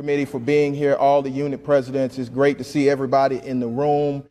committee for being here, all the unit presidents. It's great to see everybody in the room.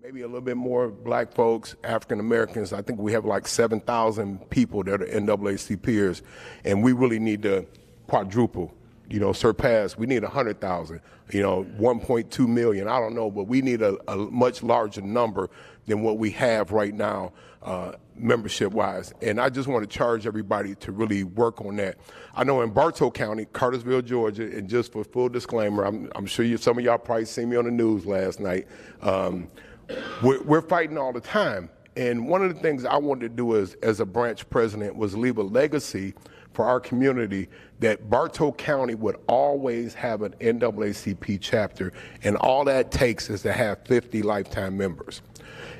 Maybe a little bit more black folks, African Americans. I think we have like 7,000 people that are NAACPers, and we really need to quadruple, surpass. We need 100,000, 1.2 million. I don't know, but we need a much larger number than what we have right now, membership-wise. And I just want to charge everybody to really work on that. I know in Bartow County, Cartersville, Georgia, and just for full disclaimer, I'm sure some of y'all probably seen me on the news last night. We're fighting all the time. And one of the things I wanted to do as a branch president was leave a legacy for our community that Bartow County would always have an NAACP chapter, and all that takes is to have 50 lifetime members.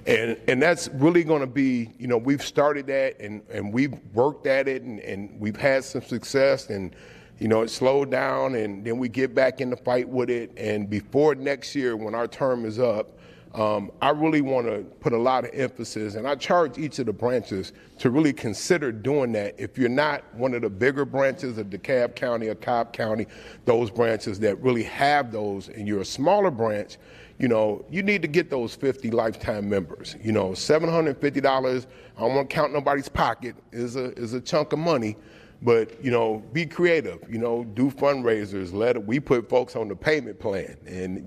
And that's really going to be, we've started that and we've worked at it and we've had some success, and it slowed down, and then we get back in the fight with it. And before next year, when our term is up, I really want to put a lot of emphasis, and I charge each of the branches to really consider doing that. If you're not one of the bigger branches of DeKalb County or Cobb County, those branches that really have those, and you're a smaller branch, you need to get those 50 lifetime members. $750, I don't want to count nobody's pocket, is a chunk of money. But, be creative, do fundraisers, we put folks on the payment plan. And,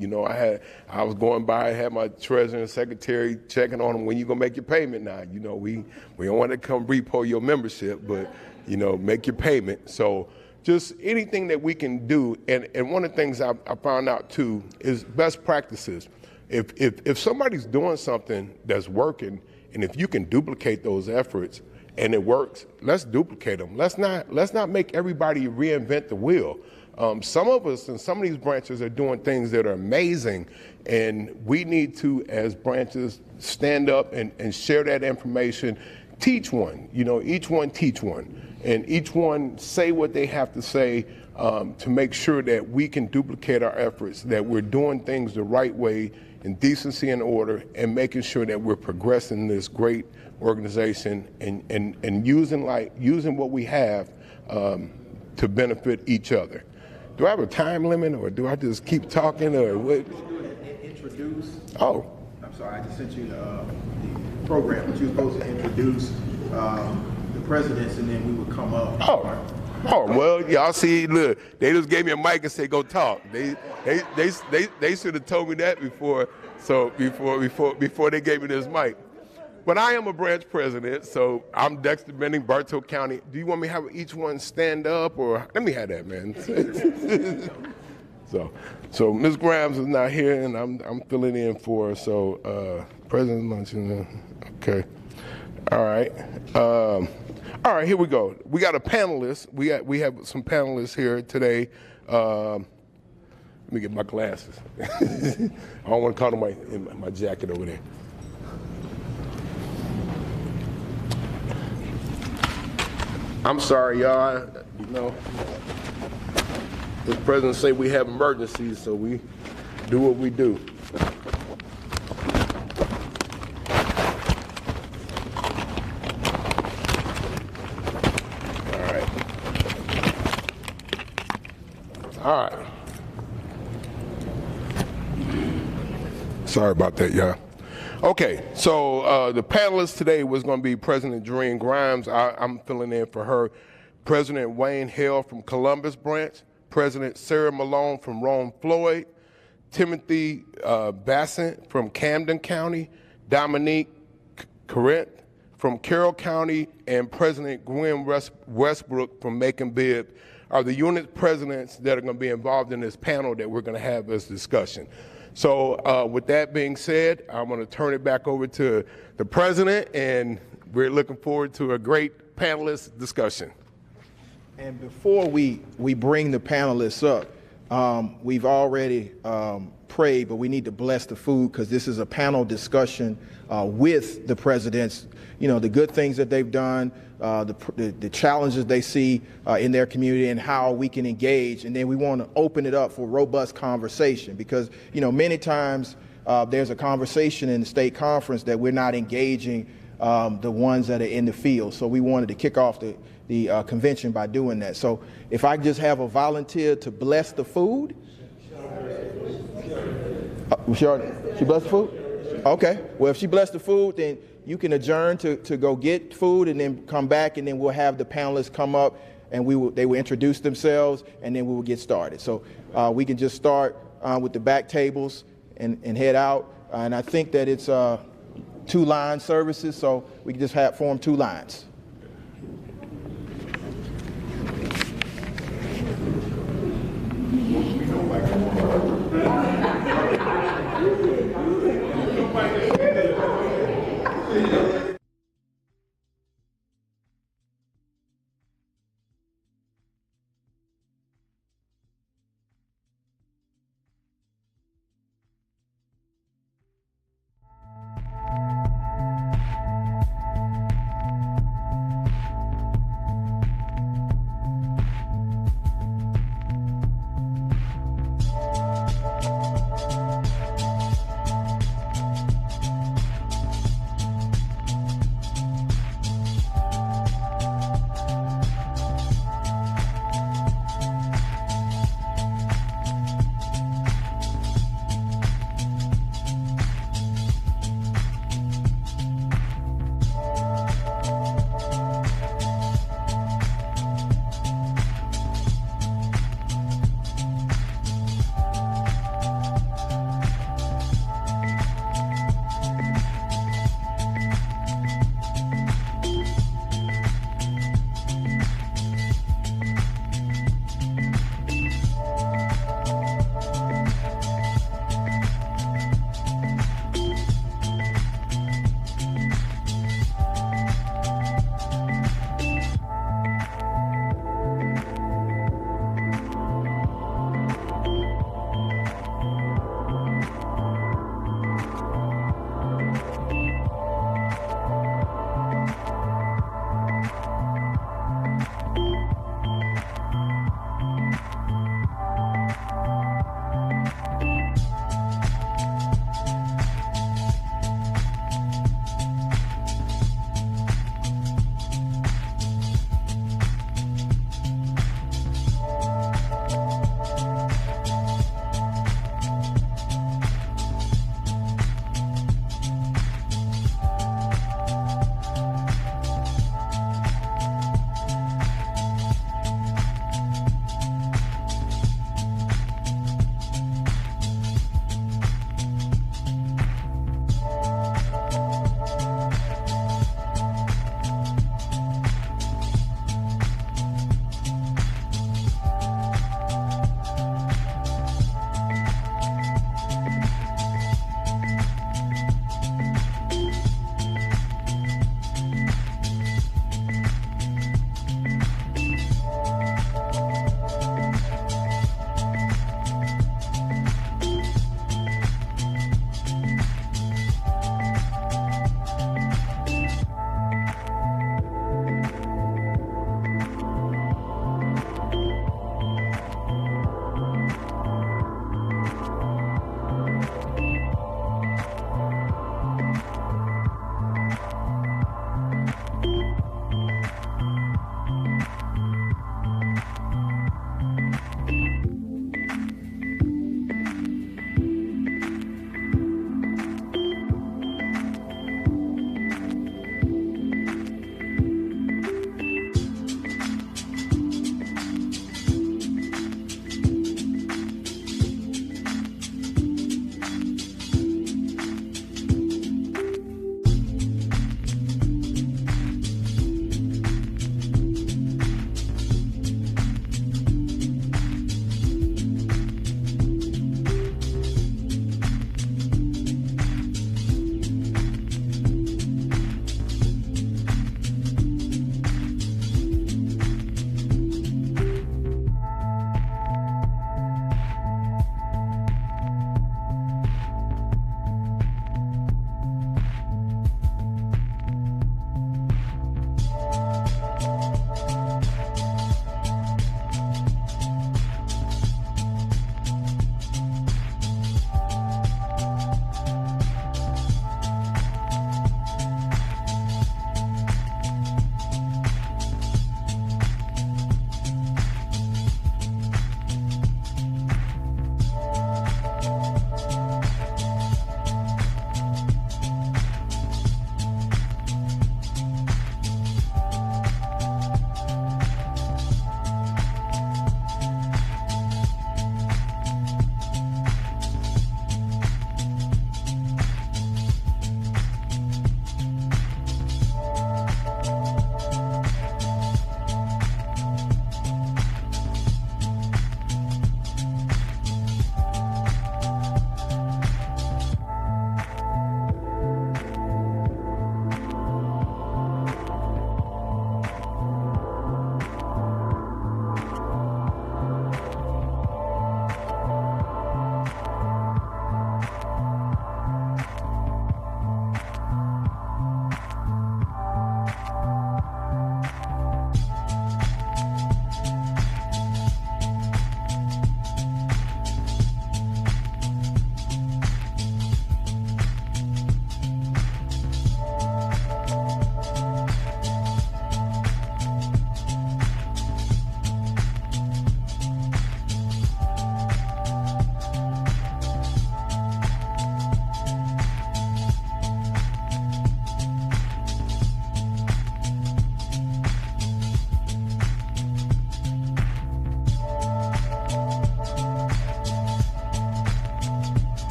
I was going by, I had my treasurer and secretary checking on them, when you gonna make your payment now? We don't want to come repo your membership, but, make your payment. So just anything that we can do. And one of the things I found out too is best practices. If somebody's doing something that's working, and if you can duplicate those efforts, and it works, let's duplicate them. Let's not make everybody reinvent the wheel. Some of us and some of these branches are doing things that are amazing, and we need to, as branches, stand up and share that information. Teach one, each one teach one, and each one say what they have to say to make sure that we can duplicate our efforts, that we're doing things the right way in decency and order, and making sure that we're progressing this great organization and using what we have to benefit each other. Do I have a time limit, or do I just keep talking, or what? Introduce. Oh. I'm sorry, I just sent you the program, but you were supposed to introduce the presidents, and then we would come up. Oh, well, y'all see, look, they just gave me a mic and said, go talk. They should have told me that before they gave me this mic. But I am a branch president, so I'm Dexter Benning, Bartow County. Do you want me to have each one stand up, or let me have that, man? So Ms. Grimes is not here, and I'm filling in for her. So President Munson, okay, all right, all right. Here we go. We got a panelist. We have some panelists here today. Let me get my glasses. I don't want to call them in my jacket over there. I'm sorry, y'all. You know, the president say we have emergencies, so we do what we do. All right. Sorry about that, y'all. Okay, so the panelist today was going to be President Doreen Grimes. I'm filling in for her. President Wayne Hale from Columbus Branch, President Sarah Malone from Rome Floyd, Timothy Bassett from Camden County, Dominique Corinth from Carroll County, and President Gwen Westbrook from Macon-Bibb are the unit presidents that are going to be involved in this panel that we're going to have this discussion. So with that being said, I'm going to turn it back over to the president, and we're looking forward to a great panelist discussion. And before we bring the panelists up, we've already prayed, but we need to bless the food because this is a panel discussion with the presidents, you know, the good things that they've done, the challenges they see in their community and how we can engage. And then we want to open it up for robust conversation because, you know, many times there's a conversation in the state conference that we're not engaging the ones that are in the field. So we wanted to kick off the convention by doing that. So if I just have a volunteer to bless the food. She blessed the food? Okay. Well, if she blessed the food, then you can adjourn to go get food and then come back, and then we'll have the panelists come up and they will introduce themselves, and then we will get started. So we can just start with the back tables and head out. And I think that it's two-line services, so we can just form two lines.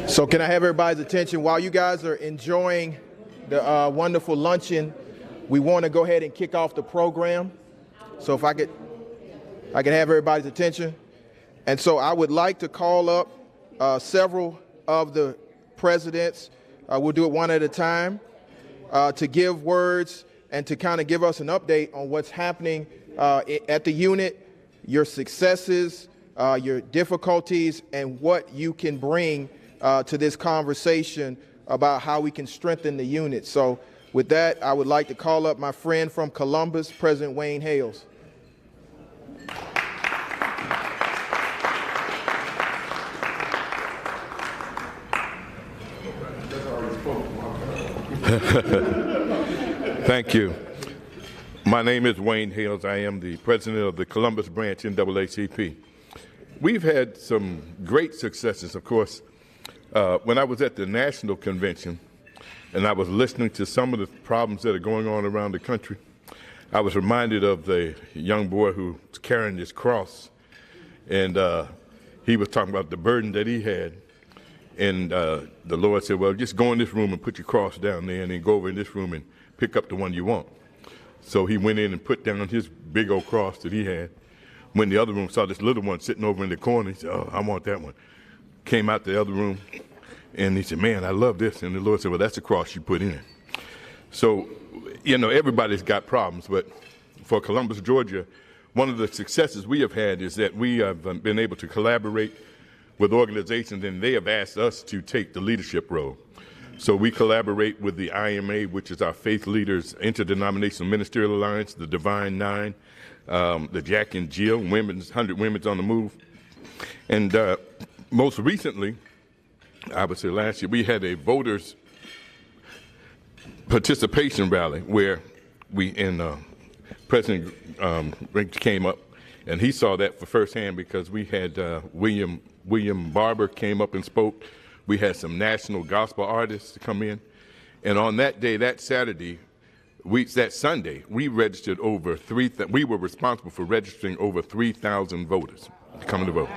So can I have everybody's attention while you guys are enjoying the wonderful luncheon? We want to go ahead and kick off the program. So if I could have everybody's attention. And so I would like to call up several of the presidents. We'll do it one at a time to give words and to kind of give us an update on what's happening at the unit, your successes, your difficulties, and what you can bring to this conversation about how we can strengthen the unit. So with that, I would like to call up my friend from Columbus, President Wayne Hales. Thank you. My name is Wayne Hales. I am the president of the Columbus branch NAACP. We've had some great successes, of course. When I was at the national convention and I was listening to some of the problems that are going on around the country, I was reminded of the young boy who was carrying his cross, and he was talking about the burden that he had. And the Lord said, well, just go in this room and put your cross down there, and then go over in this room and pick up the one you want. So he went in and put down his big old cross that he had. Went in the other room, saw this little one sitting over in the corner. He said, oh, I want that one. Came out the other room, and he said, man, I love this. And the Lord said, well, that's the cross you put in. So, you know, everybody's got problems, but for Columbus, Georgia, one of the successes we have had is that we have been able to collaborate with organizations, and they have asked us to take the leadership role. So we collaborate with the IMA, which is our Faith Leaders Interdenominational Ministerial Alliance, the Divine Nine, the Jack and Jill, 100 Women's on the Move. And most recently, I would say last year, we had a voters participation rally where President Riggs came up, and he saw that for firsthand because we had William Barber came up and spoke. We had some national gospel artists come in. And on that day, that Sunday, we registered over we were responsible for registering over 3,000 voters to come to vote.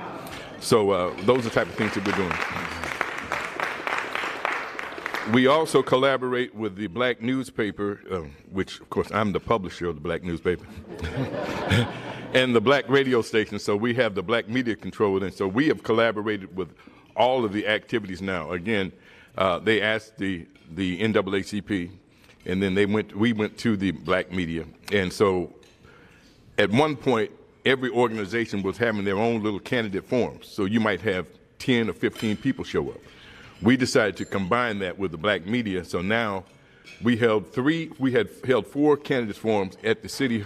So those are the type of things that we're doing. We also collaborate with the Black newspaper, which, of course, I'm the publisher of the Black newspaper, and the Black radio station. So we have the Black media control, and so we have collaborated with all of the activities now. Again, they asked the NAACP, and then we went to the Black media. And so at one point, every organization was having their own little candidate forums. So you might have 10 or 15 people show up. We decided to combine that with the Black media. So now we had held 4 candidates forums at the city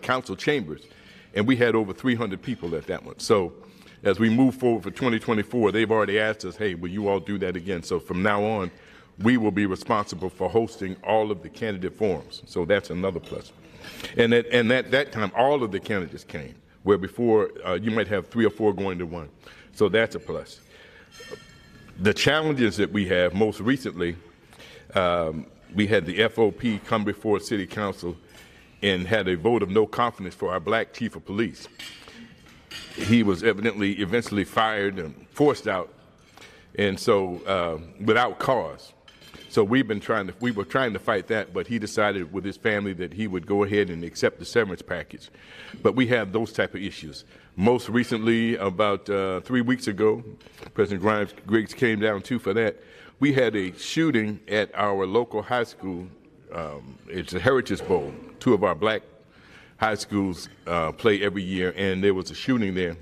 council chambers, and we had over 300 people at that one. So as we move forward for 2024, they've already asked us, hey, will you all do that again? So from now on, we will be responsible for hosting all of the candidate forums. So that's another plus. And at that time, all of the candidates came, where before you might have 3 or 4 going to one. So that's a plus. The challenges that we have, most recently, we had the FOP come before City Council and had a vote of no confidence for our Black chief of police. He was eventually fired and forced out, and so without cause. So we were trying to fight that, but he decided with his family that he would go ahead and accept the severance package. But we have those type of issues. Most recently, about 3 weeks ago, President Griggs came down too for that. We had a shooting at our local high school. It's a Heritage Bowl. 2 of our Black high schools play every year, and there was a shooting there.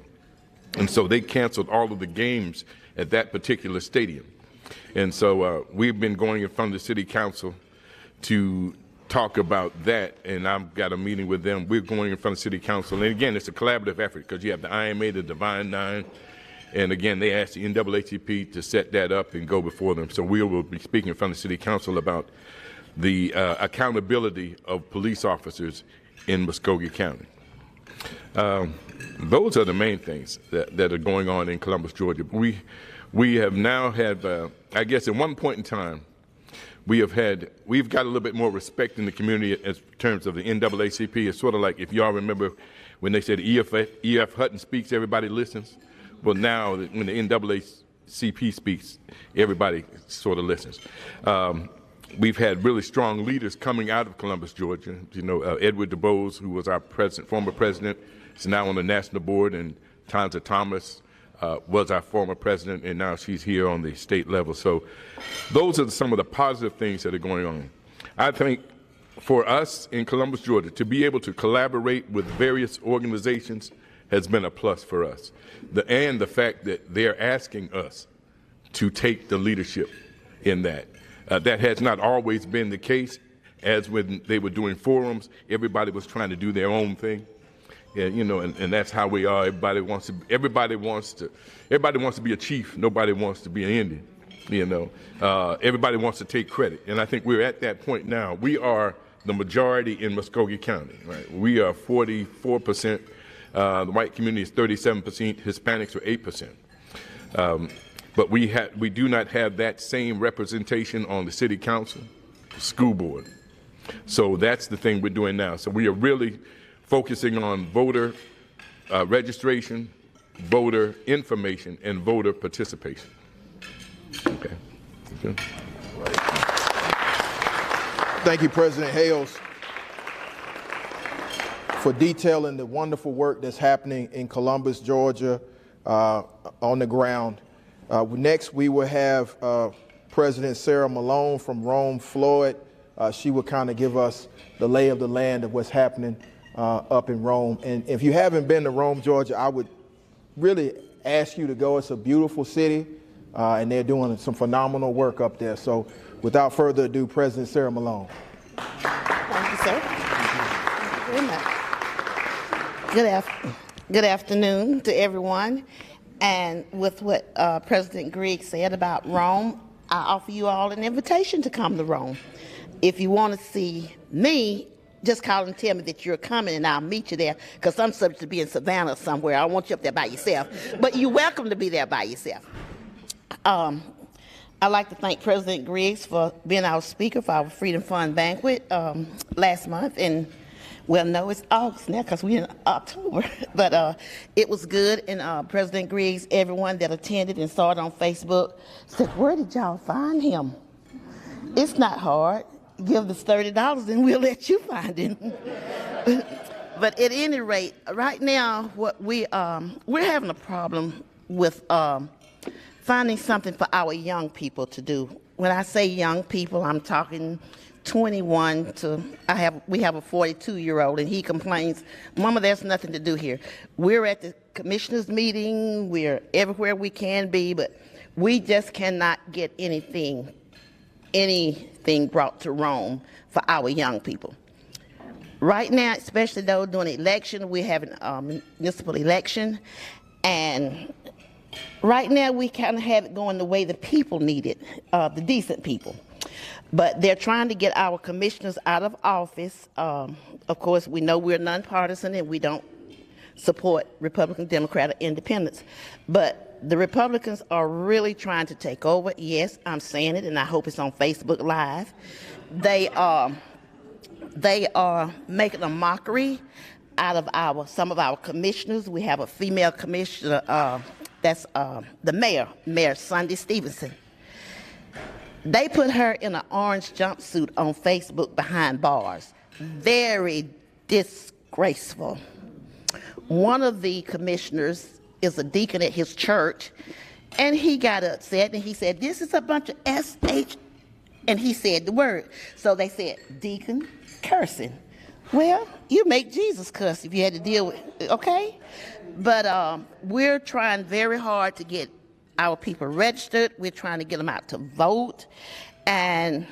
And so they canceled all of the games at that particular stadium. And so we've been going in front of the city council to talk about that, and I've got a meeting with them. We're going in front of city council. And again, it's a collaborative effort because you have the IMA, the Divine Nine, and again, they asked the NAACP to set that up and go before them. So we will be speaking in front of city council about the accountability of police officers in Muskogee County. Those are the main things that are going on in Columbus, Georgia. We have now had, I guess at one point in time, we've got a little bit more respect in the community in terms of the NAACP. It's sort of like, if y'all remember when they said E.F. Hutton speaks, everybody listens. Well, now when the NAACP speaks, everybody sort of listens. We've had really strong leaders coming out of Columbus, Georgia. You know, Edward DuBose, who was our former president, is now on the national board, and Tanja Thomas was our former president, and now she's here on the state level. So those are some of the positive things that are going on. I think for us in Columbus, Georgia, to be able to collaborate with various organizations has been a plus for us. And the fact that they're asking us to take the leadership in that. That has not always been the case. As when they were doing forums, everybody was trying to do their own thing. Yeah, you know, and that's how we are. Everybody wants to be a chief. Nobody wants to be an Indian. You know, everybody wants to take credit, and I think we're at that point now. We are the majority in Muskogee County. Right? We are 44%. The white community is 37%. Hispanics are 8%. But we do not have that same representation on the city council, school board. So that's the thing we're doing now. So we are really focusing on voter registration, voter information, and voter participation. Okay. Good. Thank you, President Hales, for detailing the wonderful work that's happening in Columbus, Georgia, on the ground. Next, we will have President Sarah Malone from Rome, Floyd. She will kind of give us the lay of the land of what's happening up in Rome. And if you haven't been to Rome, Georgia, I would really ask you to go. It's a beautiful city, and they're doing some phenomenal work up there. So without further ado, President Sarah Malone. Thank you, sir. Thank you very much. Good afternoon to everyone. And with what President Griggs said about Rome, I offer you all an invitation to come to Rome. If you want to see me, just call and tell me that you're coming, and I'll meet you there, because I'm subject to be in Savannah somewhere. I don't want you up there by yourself, but you're welcome to be there by yourself. I'd like to thank President Griggs for being our speaker for our Freedom Fund banquet last month. And well, no, it's August now because we're in October. But it was good, and President Griggs, everyone that attended and saw it on Facebook, said, "Where did y'all find him?" It's not hard. Give us $30 and we'll let you find him. But at any rate, right now, what we're having a problem with finding something for our young people to do. When I say young people, I'm talking 21 to, we have a 42-year-old, and he complains, "Mama, there's nothing to do here." We're at the commissioners' meeting, we're everywhere we can be, but we just cannot get anything brought to Rome for our young people. Right now, especially though during the election, we're having a municipal election, and right now we kind of have it going the way the people need it, the decent people. But they're trying to get our commissioners out of office. Of course, we know we're nonpartisan and we don't support Republican, Democrat, or Independents. But the Republicans are really trying to take over. Yes, I'm saying it, and I hope it's on Facebook Live. They are making a mockery out of some of our commissioners. We have a female commissioner, that's the Mayor Sunday Stevenson. They put her in an orange jumpsuit on Facebook behind bars. Very disgraceful. One of the commissioners is a deacon at his church, and he got upset, and he said, "This is a bunch of SH," and he said the word. So they said, "Deacon cursing." Well, you make Jesus cuss if you had to deal with it, okay? But we're trying very hard to get our people registered. We're trying to get them out to vote, and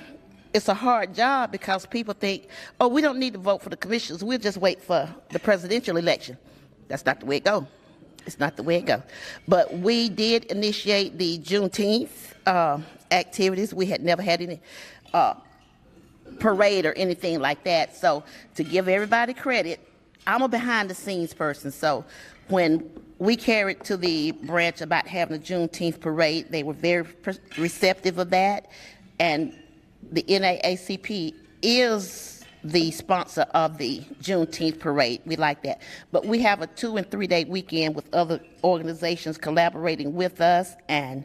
it's a hard job because people think, "Oh, we don't need to vote for the commissioners. We'll just wait for the presidential election." That's not the way it goes. It's not the way it goes. But we did initiate the Juneteenth activities. We had never had any parade or anything like that. So to give everybody credit, I'm a behind-the-scenes person. So when we carried to the branch about having a Juneteenth parade, they were very receptive of that. And the NAACP is the sponsor of the Juneteenth parade. We like that. But we have a 2- and 3-day weekend with other organizations collaborating with us, and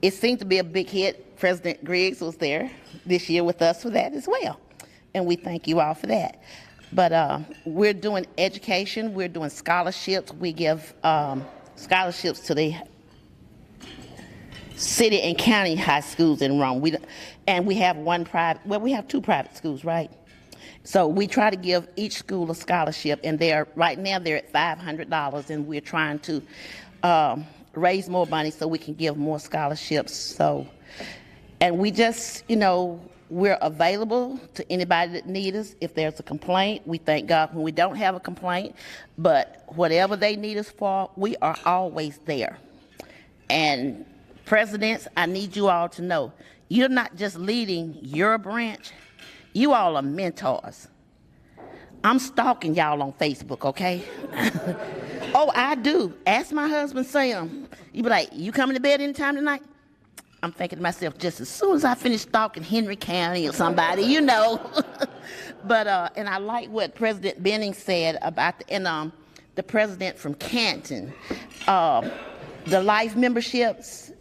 it seemed to be a big hit. President Griggs was there this year with us for that as well, and we thank you all for that. But we're doing education, we're doing scholarships. We give scholarships to the city and county high schools in Rome. And we have we have 2 private schools, right? So we try to give each school a scholarship, and right now they're at $500, and we're trying to raise more money so we can give more scholarships. So, and we just, we're available to anybody that needs us. If there's a complaint, we thank God when we don't have a complaint, but whatever they need us for, we are always there. And presidents, I need you all to know, you're not just leading your branch, you all are mentors. I'm stalking y'all on Facebook, okay? Oh, I do. Ask my husband, Sam. You be like, you coming to bed anytime tonight? I'm thinking to myself, just as soon as I finish stalking Henry County or somebody, But, and I like what President Benning said about, the president from Canton, the life memberships,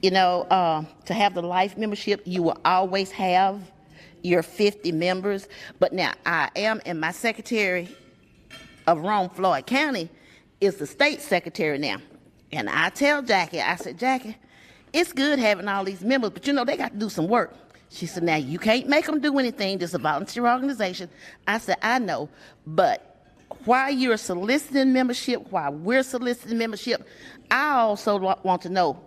to have the life membership, you will always have your 50 members. But now I am, and my secretary of Rome, Floyd County, is the state secretary now. And I tell Jackie, I said, Jackie, it's good having all these members, but they got to do some work. She said, now you can't make them do anything, this is a volunteer organization. I said, I know, but while you're soliciting membership, while we're soliciting membership, I also want to know,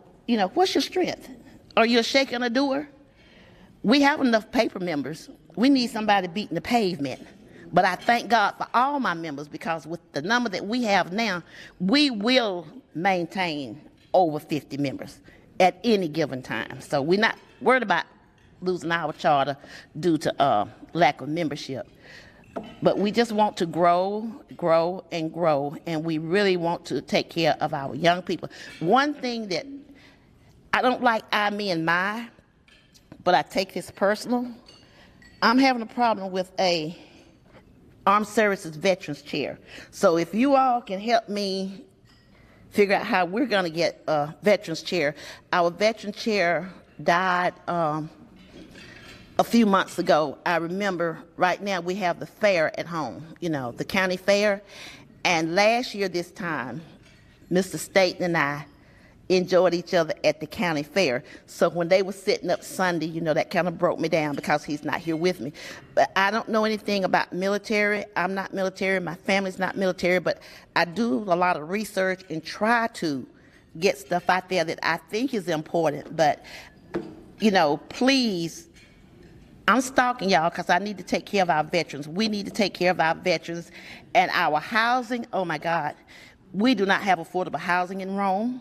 what's your strength? Are you a shake on a doer? We have enough paper members. We need somebody beating the pavement. But I thank God for all my members, because with the number that we have now, we will maintain over 50 members at any given time. So we're not worried about losing our charter due to lack of membership. But we just want to grow, and grow, and we really want to take care of our young people. One thing that I don't like I, me, and my, but I take this personal. I'm having a problem with a Armed Services Veterans Chair. So if you all can help me figure out how we're going to get a Veterans Chair. Our Veteran Chair died a few months ago. I remember right now we have the fair at home, the county fair. And last year this time, Mr. Staten and I enjoyed each other at the county fair. So when they were setting up Sunday, that kind of broke me down because he's not here with me. But I don't know anything about military. I'm not military. My family's not military. But I do a lot of research and try to get stuff out there that I think is important. But, please, I'm stalking y'all because I need to take care of our veterans. We need to take care of our veterans. And our housing, oh my God, we do not have affordable housing in Rome.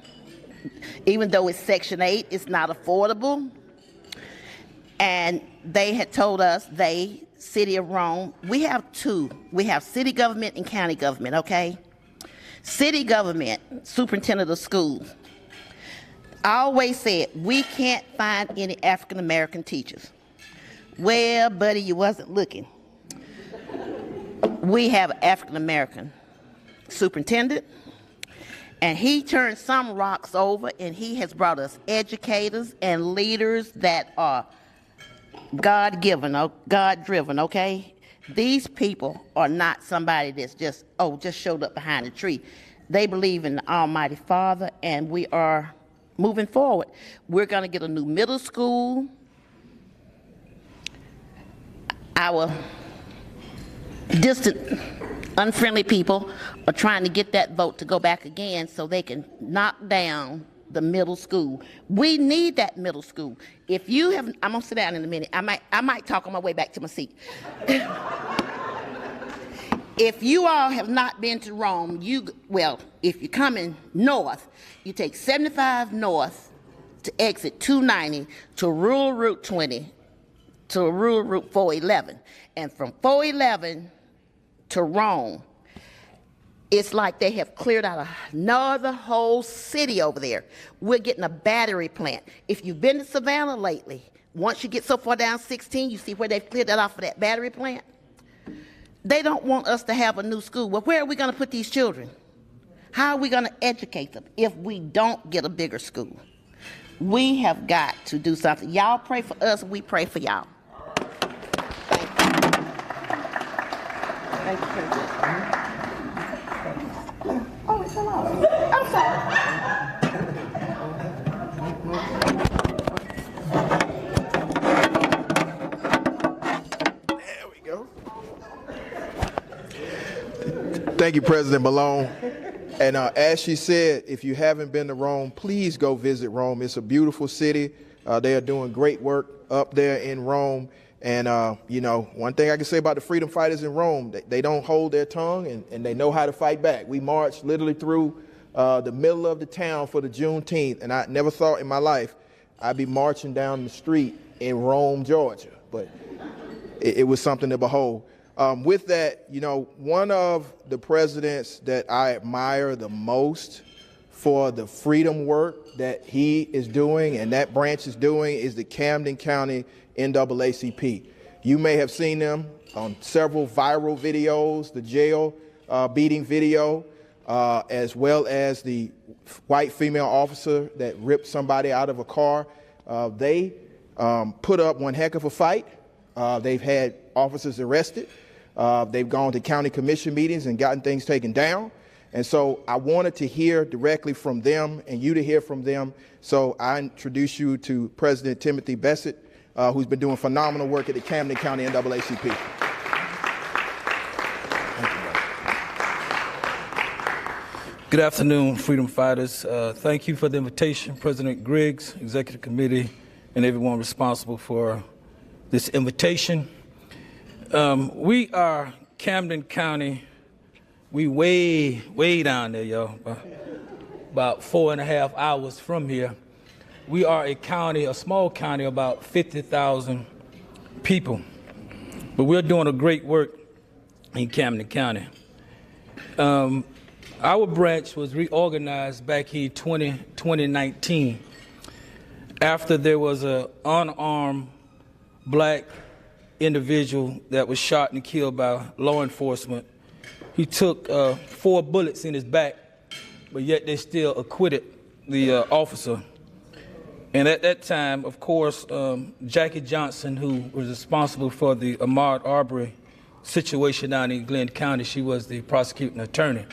Even though it's Section 8, it's not affordable. And they had told us, City of Rome, we have 2. We have city government and county government, okay? City government, superintendent of schools, always said, we can't find any African-American teachers. Well, buddy, you wasn't looking. We have African-American superintendent, and he turned some rocks over, and he has brought us educators and leaders that are God-given, God-driven, okay? These people are not somebody that's just showed up behind a tree. They believe in the Almighty Father, and we are moving forward. We're going to get a new middle school. Our distant, unfriendly people are trying to get that vote to go back again so they can knock down the middle school. We need that middle school. If you have, I'm gonna sit down in a minute. I might talk on my way back to my seat. If you all have not been to Rome, if you're coming north, you take 75 north to exit 290 to rural Route 20 to rural Route 411. And from 411 to Rome, it's like they have cleared out another whole city over there. We're getting a battery plant. If you've been to Savannah lately, once you get so far down 16, you see where they've cleared that off of that battery plant? They don't want us to have a new school. Well, where are we going to put these children? How are we going to educate them if we don't get a bigger school? We have got to do something. Y'all pray for us, we pray for y'all. Thank you. Thank you, President. Oh, it's so long. I'm sorry. There we go. Thank you, President Malone. And as she said, if you haven't been to Rome, please go visit Rome. It's a beautiful city. They are doing great work up there in Rome. And, you know, one thing I can say about the freedom fighters in Rome, they don't hold their tongue and they know how to fight back. We marched literally through the middle of the town for the Juneteenth. And I never thought in my life I'd be marching down the street in Rome, Georgia. But it was something to behold. With that, you know, one of the presidents that I admire the most for the freedom work that he is doing and that branch is doing is the Camden County NAACP. You may have seen them on several viral videos, the jail beating video, as well as the white female officer that ripped somebody out of a car. They put up one heck of a fight. They've had officers arrested. They've gone to county commission meetings and gotten things taken down. And so I wanted to hear directly from them and you to hear from them. So I introduce you to President Timothy Bessett, who's been doing phenomenal work at the Camden County NAACP. Good afternoon, freedom fighters. Thank you for the invitation, President Griggs, Executive Committee, and everyone responsible for this invitation. We are Camden County. We way down there, y'all, about 4.5 hours from here. We are a county, a small county, about 50,000 people. But we're doing a great work in Camden County. Our branch was reorganized back in 2019 after there was an unarmed black individual that was shot and killed by law enforcement. He took 4 bullets in his back, but yet they still acquitted the officer. And at that time, of course, Jackie Johnson, who was responsible for the Ahmaud Arbery situation down in Glenn County, she was the prosecuting attorney.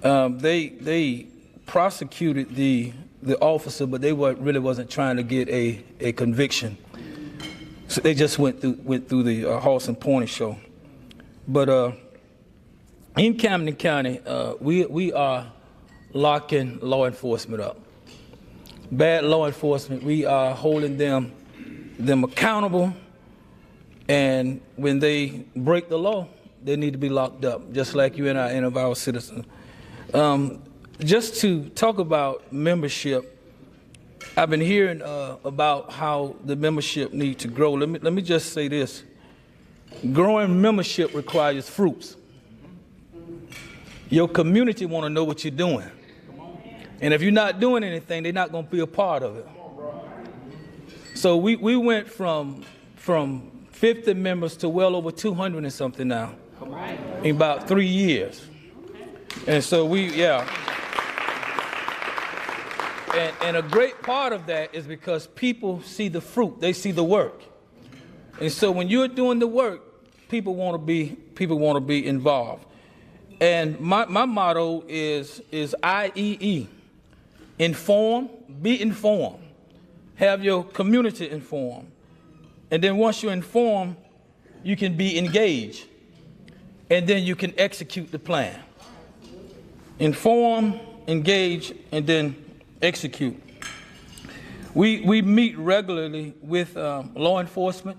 They prosecuted the officer, but they really wasn't trying to get a conviction. So they just went through the horse and pony show. But in Camden County, we are locking law enforcement up. Bad law enforcement, we are holding them accountable, and when they break the law, they need to be locked up, just like you and any of our citizens. Just to talk about membership, I've been hearing about how the membership needs to grow. Let me just say this. Growing membership requires fruits. Your community want to know what you're doing. And if you're not doing anything, they're not going to be a part of it. So we went from 50 members to well over 200 and something now in about 3 years. And so And a great part of that is because people see the fruit, they see the work. And so when you're doing the work, people want to be involved. And my motto is IEE. Inform, be informed. Have your community informed. And then once you're informed, you can be engaged. And then you can execute the plan. Inform, engage, and then execute. We meet regularly with law enforcement.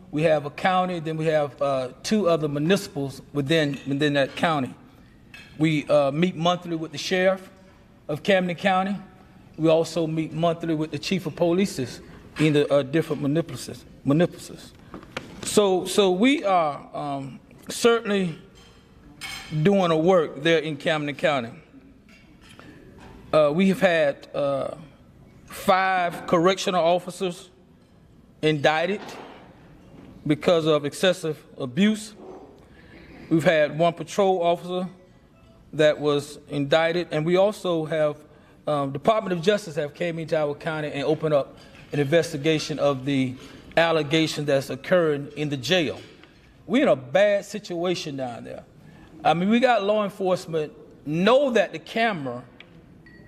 We have a county, then we have 2 other municipals within that county. We meet monthly with the sheriff of Camden County. We also meet monthly with the chief of police in the different municipalities. So we are certainly doing a work there in Camden County. We have had 5 correctional officers indicted because of excessive abuse. We've had one patrol officer that was indicted, and we also have Department of Justice have came into our county and opened up an investigation of the allegation that's occurring in the jail. We're in a bad situation down there. I mean, we got law enforcement know that the camera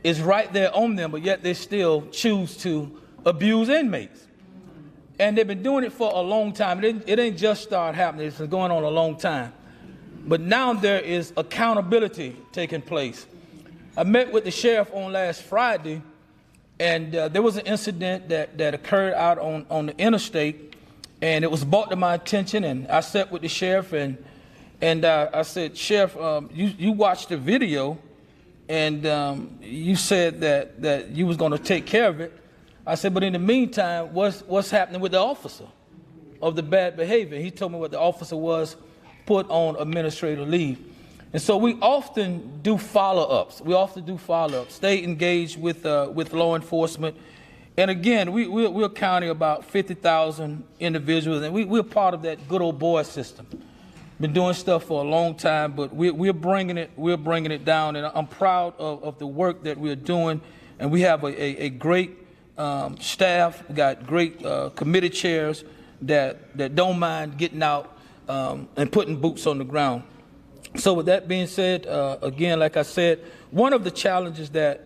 is right there on them, but yet they still choose to abuse inmates. And they've been doing it for a long time. It ain't just started happening. It's been going on a long time. But now there is accountability taking place. I met with the sheriff on last Friday, and there was an incident that occurred out on the interstate, and it was brought to my attention, and I sat with the sheriff, and I said, Sheriff, you watched the video, and you said that you was going to take care of it. I said, but in the meantime, what's happening with the officer of the bad behavior? He told me what the officer was put on administrative leave. And so we often do follow-ups. Stay engaged with law enforcement. And again, we're counting about 50,000 individuals, and we're part of that good old boy system. Been doing stuff for a long time, but we're bringing it down, and I'm proud of the work that we're doing. And we have a great staff. We got great committee chairs that don't mind getting out and putting boots on the ground. So with that being said, again, like I said, one of the challenges that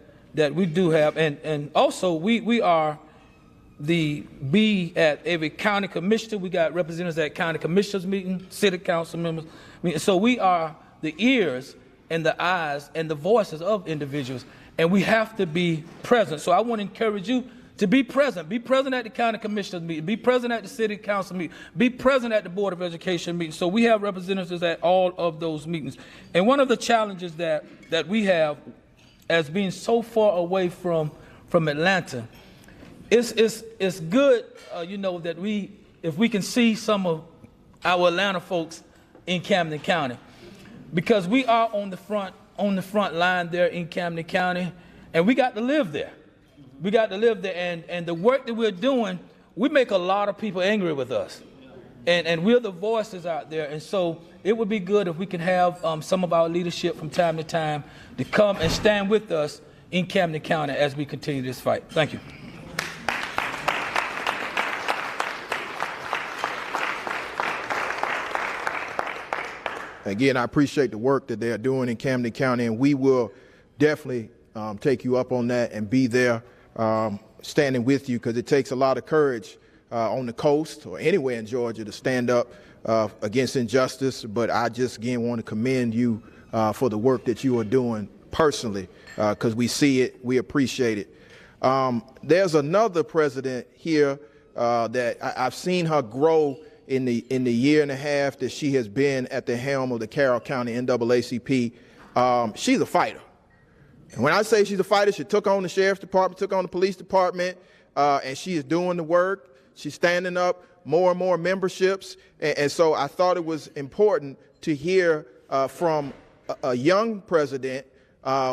we do have, and also we are at every county commissioner. We got representatives at county commissioners meeting, city council members. So we are the ears and the eyes and the voices of individuals, and we have to be present. So I want to encourage you to be present. Be present at the county commissioners meeting. Be present at the city council meeting. Be present at the Board of Education meeting. So we have representatives at all of those meetings. And one of the challenges that we have as being so far away from Atlanta, it's good, that if we can see some of our Atlanta folks in Camden County, because we are on the front line there in Camden County, and we got to live there. And the work that we're doing, we make a lot of people angry with us. And we're the voices out there. And so it would be good if we can have some of our leadership from time to time to come and stand with us in Camden County as we continue this fight. Thank you. Again, I appreciate the work that they're doing in Camden County, and we will definitely take you up on that and be there standing with you, because it takes a lot of courage on the coast or anywhere in Georgia to stand up against injustice. But I just again want to commend you for the work that you are doing personally, because we see it, we appreciate it. There's another president here that I've seen her grow in the year and a half that she has been at the helm of the Carroll County NAACP. She's a fighter. And when I say she's a fighter, she took on the sheriff's department, took on the police department, and she is doing the work. She's standing up more and more memberships. And so I thought it was important to hear from a young president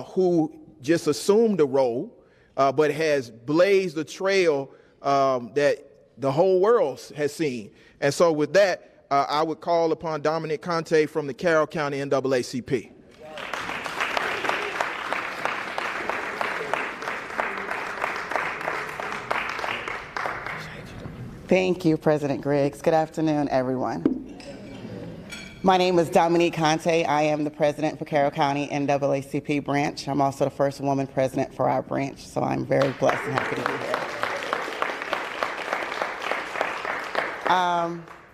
who just assumed the role, but has blazed a trail that the whole world has seen. And so with that, I would call upon Dominic Conte from the Carroll County NAACP. Thank you, President Griggs. Good afternoon, everyone. My name is Dominique Conte. I am the president for Carroll County NAACP branch. I'm also the first woman president for our branch, so I'm very blessed and happy to be here.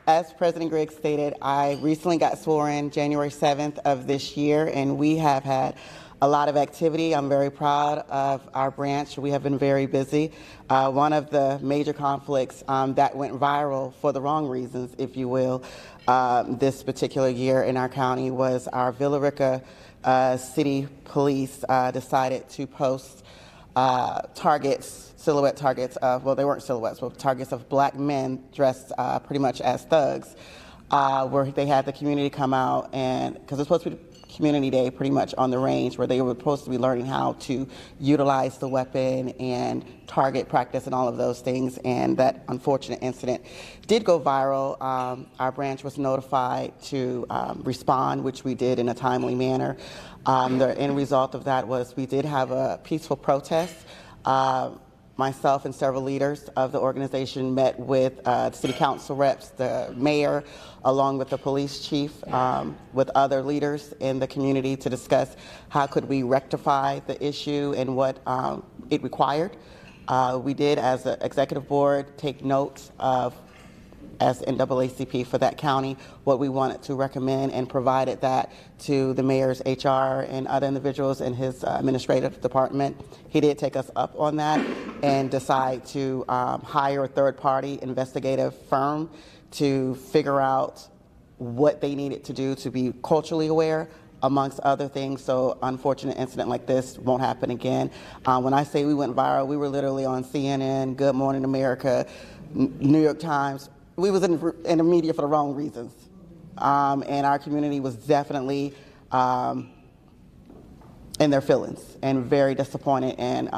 As President Griggs stated, I recently got sworn January 7th of this year, and we have had a lot of activity. I'm very proud of our branch. We have been very busy. One of the major conflicts that went viral for the wrong reasons, if you will, this particular year in our county was our Villa Rica City Police decided to post silhouette targets of, well, they weren't silhouettes, but targets of black men dressed pretty much as thugs, where they had the community come out, and because it's supposed to be community day pretty much on the range, where they were supposed to be learning how to utilize the weapon and target practice and all of those things. And that unfortunate incident did go viral. Our branch was notified to respond, which we did in a timely manner. The end result of that was we did have a peaceful protest. Myself and several leaders of the organization met with city council reps, the mayor, along with the police chief, with other leaders in the community to discuss how could we rectify the issue and what it required. We did, as an executive board, take notes of, as NAACP for that county, what we wanted to recommend, and provided that to the mayor's HR and other individuals in his administrative department. He did take us up on that and decide to hire a third-party investigative firm to figure out what they needed to do to be culturally aware, amongst other things, so unfortunate incident like this won't happen again. When I say we went viral, we were literally on CNN, Good Morning America, New York Times. We was in the media for the wrong reasons. And our community was definitely in their feelings and very disappointed. And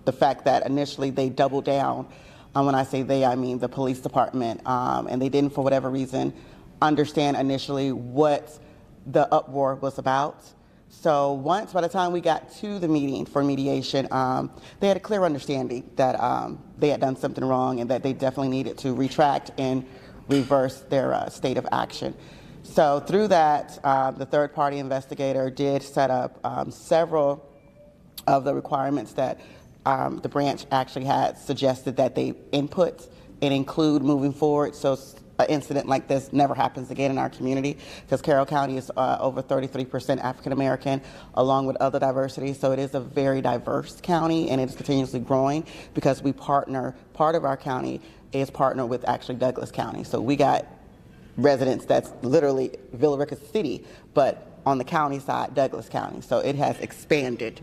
the fact that initially they doubled down, when I say they, I mean the police department, and they didn't, for whatever reason, understand initially what the uproar was about. So by the time we got to the meeting for mediation, they had a clear understanding that they had done something wrong and that they definitely needed to retract and reverse their state of action. So through that, the third-party investigator did set up several of the requirements that the branch actually had suggested that they input and include moving forward. So an incident like this never happens again in our community, because Carroll County is over 33% African American, along with other diversity. So it is a very diverse county, and it is continuously growing because we partner. Part of our county is partnered with actually Douglas County. So we got residents that's literally Villa Rica City, but on the county side, Douglas County. So it has expanded.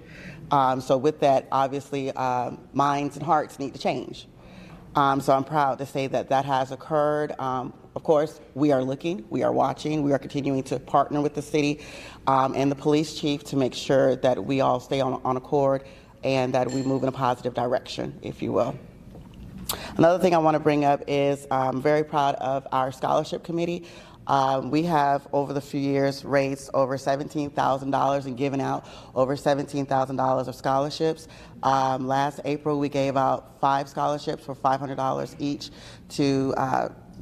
So with that, obviously, minds and hearts need to change. So I'm proud to say that that has occurred. Of course, we are looking, we are watching, we are continuing to partner with the city and the police chief to make sure that we all stay on accord and that we move in a positive direction, if you will. Another thing I want to bring up is I'm very proud of our scholarship committee. We have, over the few years, raised over $17,000 and given out over $17,000 of scholarships. Last April, we gave out 5 scholarships for $500 each to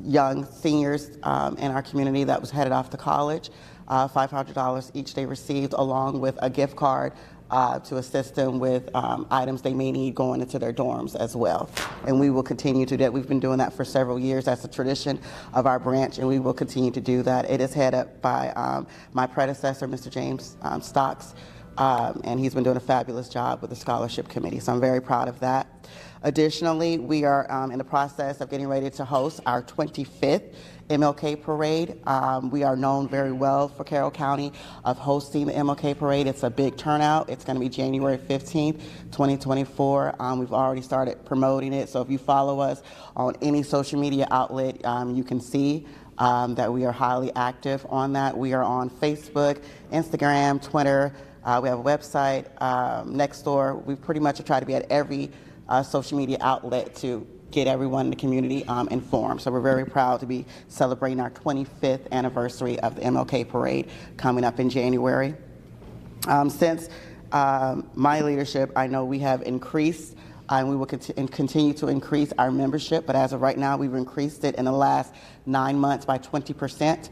young seniors in our community that was headed off to college. $500 each they received, along with a gift card to assist them with items they may need going into their dorms as well. And we will continue to do that. We've been doing that for several years. That's a tradition of our branch, and we will continue to do that. It is headed up by my predecessor, Mr. James Stocks, and he's been doing a fabulous job with the scholarship committee, so I'm very proud of that. Additionally, we are in the process of getting ready to host our 25th MLK Parade. We are known very well for Carroll County of hosting the MLK Parade. It's a big turnout. It's going to be January 15th, 2024. We've already started promoting it, so if you follow us on any social media outlet, you can see that we are highly active on that. We are on Facebook, Instagram, Twitter. We have a website, Nextdoor. We pretty much try to be at every social media outlet to get everyone in the community informed. So we're very proud to be celebrating our 25th anniversary of the MLK Parade coming up in January. Since my leadership, I know we have increased and we will continue to increase our membership, but as of right now, we've increased it in the last 9 months by 20%.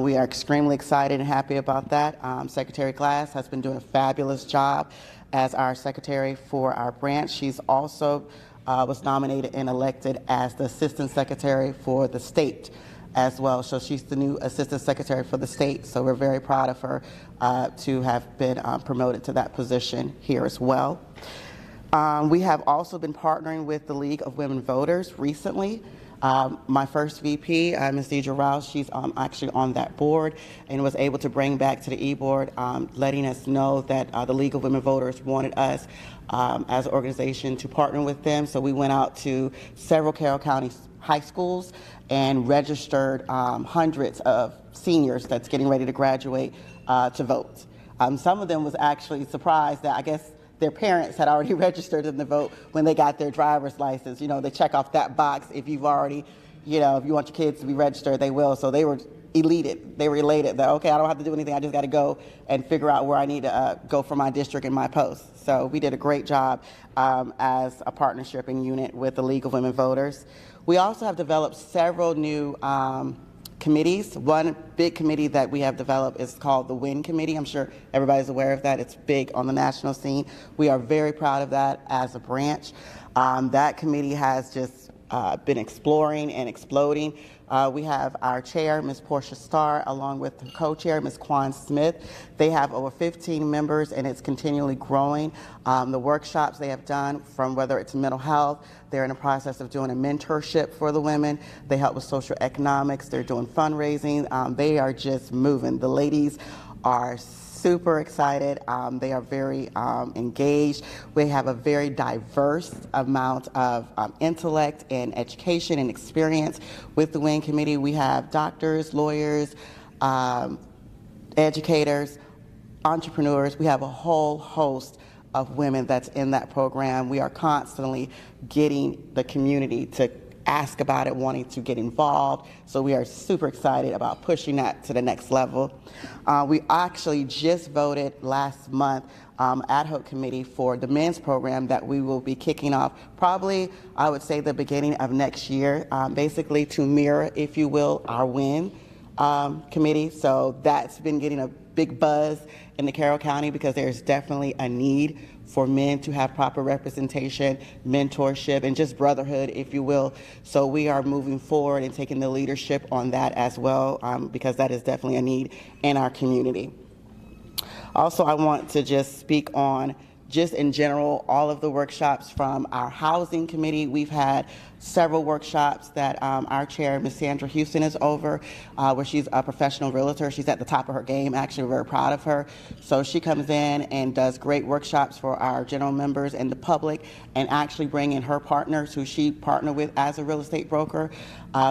We are extremely excited and happy about that. Secretary Glass has been doing a fabulous job as our secretary for our branch. She's also was nominated and elected as the Assistant Secretary for the state as well. So she's the new Assistant Secretary for the state. So we're very proud of her to have been promoted to that position here as well. We have also been partnering with the League of Women Voters recently. My first VP, Ms. Deidre Rouse, she's actually on that board and was able to bring back to the e-board, letting us know that the League of Women Voters wanted us as an organization to partner with them. So we went out to several Carroll County high schools and registered hundreds of seniors that's getting ready to graduate to vote. Some of them was actually surprised that I guess their parents had already registered them to vote when they got their driver's license. You know, they check off that box if you've already, you know, if you want your kids to be registered, they will. So they were elated. They were elated that, okay, I don't have to do anything. I just got to go and figure out where I need to go for my district and my post. So we did a great job as a partnership and unit with the League of Women Voters. We also have developed several new committees. One big committee that we have developed is called the WIN Committee. I'm sure everybody's aware of that. It's big on the national scene. We are very proud of that as a branch. That committee has just been exploring and exploding. We have our chair, Ms. Portia Starr, along with the co-chair, Ms. Quan Smith. They have over 15 members, and it's continually growing. The workshops they have done, from whether it's mental health, they're in the process of doing a mentorship for the women. They help with social economics. They're doing fundraising. They are just moving. The ladies are super excited. They are very engaged. We have a very diverse amount of intellect and education and experience with the WIN Committee. We have doctors, lawyers, educators, entrepreneurs. We have a whole host of women that's in that program. We are constantly getting the community to ask about it, wanting to get involved. So we are super excited about pushing that to the next level. We actually just voted last month ad hoc committee for the men's program that we will be kicking off probably, I would say, the beginning of next year, basically to mirror, if you will, our WIN committee. So that's been getting a big buzz in the Carroll County because there's definitely a need for men to have proper representation, mentorship, and just brotherhood, if you will. So we are moving forward and taking the leadership on that as well, because that is definitely a need in our community. Also, I want to just speak on, just in general, all of the workshops from our housing committee. We've had several workshops that our chair, Ms. Sandra Houston, is over, where she's a professional realtor. She's at the top of her game. Actually, we're very proud of her. So she comes in and does great workshops for our general members and the public, and actually bring in her partners who she partnered with as a real estate broker.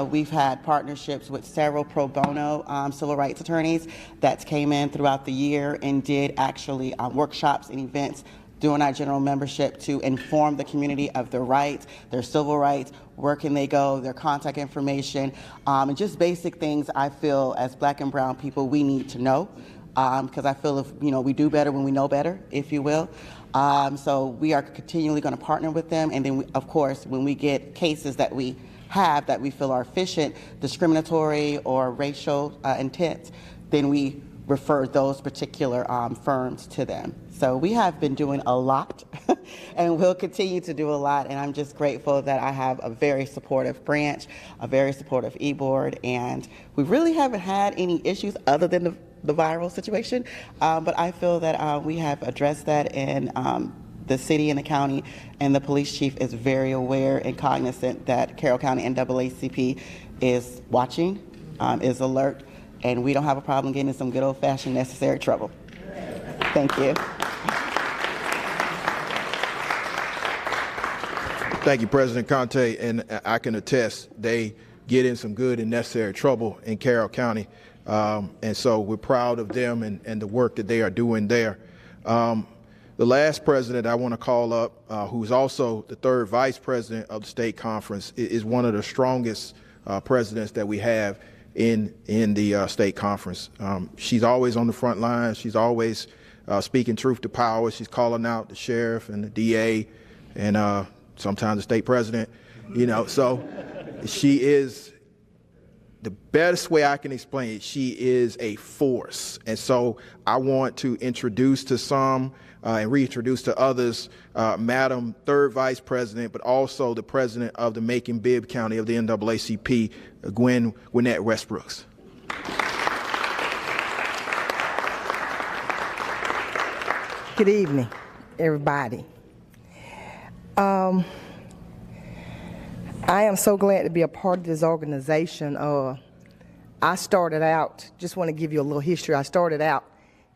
We've had partnerships with several pro bono civil rights attorneys that came in throughout the year and did actually workshops and events during our general membership to inform the community of their rights, their civil rights, where can they go, their contact information, and just basic things I feel as Black and brown people we need to know, because I feel if we do better when we know better, if you will. So we are continually going to partner with them, and then of course when we get cases that we have that we feel are efficient, discriminatory or racial intent, then we refer those particular firms to them. So we have been doing a lot and we'll continue to do a lot, and I'm just grateful that I have a very supportive branch, a very supportive e-board, and we really haven't had any issues other than the viral situation, but I feel that we have addressed that, and the city and the county and the police chief is very aware and cognizant that Carroll County NAACP is watching, is alert, and we don't have a problem getting in some good old-fashioned necessary trouble. Thank you. Thank you, President Conte, and I can attest they get in some good and necessary trouble in Carroll County, and so we're proud of them and the work that they are doing there. The last president I want to call up, who's also the third vice president of the state conference, is one of the strongest presidents that we have in the state conference. She's always on the front lines. She's always speaking truth to power. She's calling out the sheriff and the DA and sometimes the state president, so she is, the best way I can explain it, she is a force. And so I want to introduce to some and reintroduce to others Madam Third Vice President, but also the President of the Macon-Bibb County of the NAACP, Gwinnett Westbrooks. Good evening, I am so glad to be a part of this organization. I started out, just want to give you a little history. I started out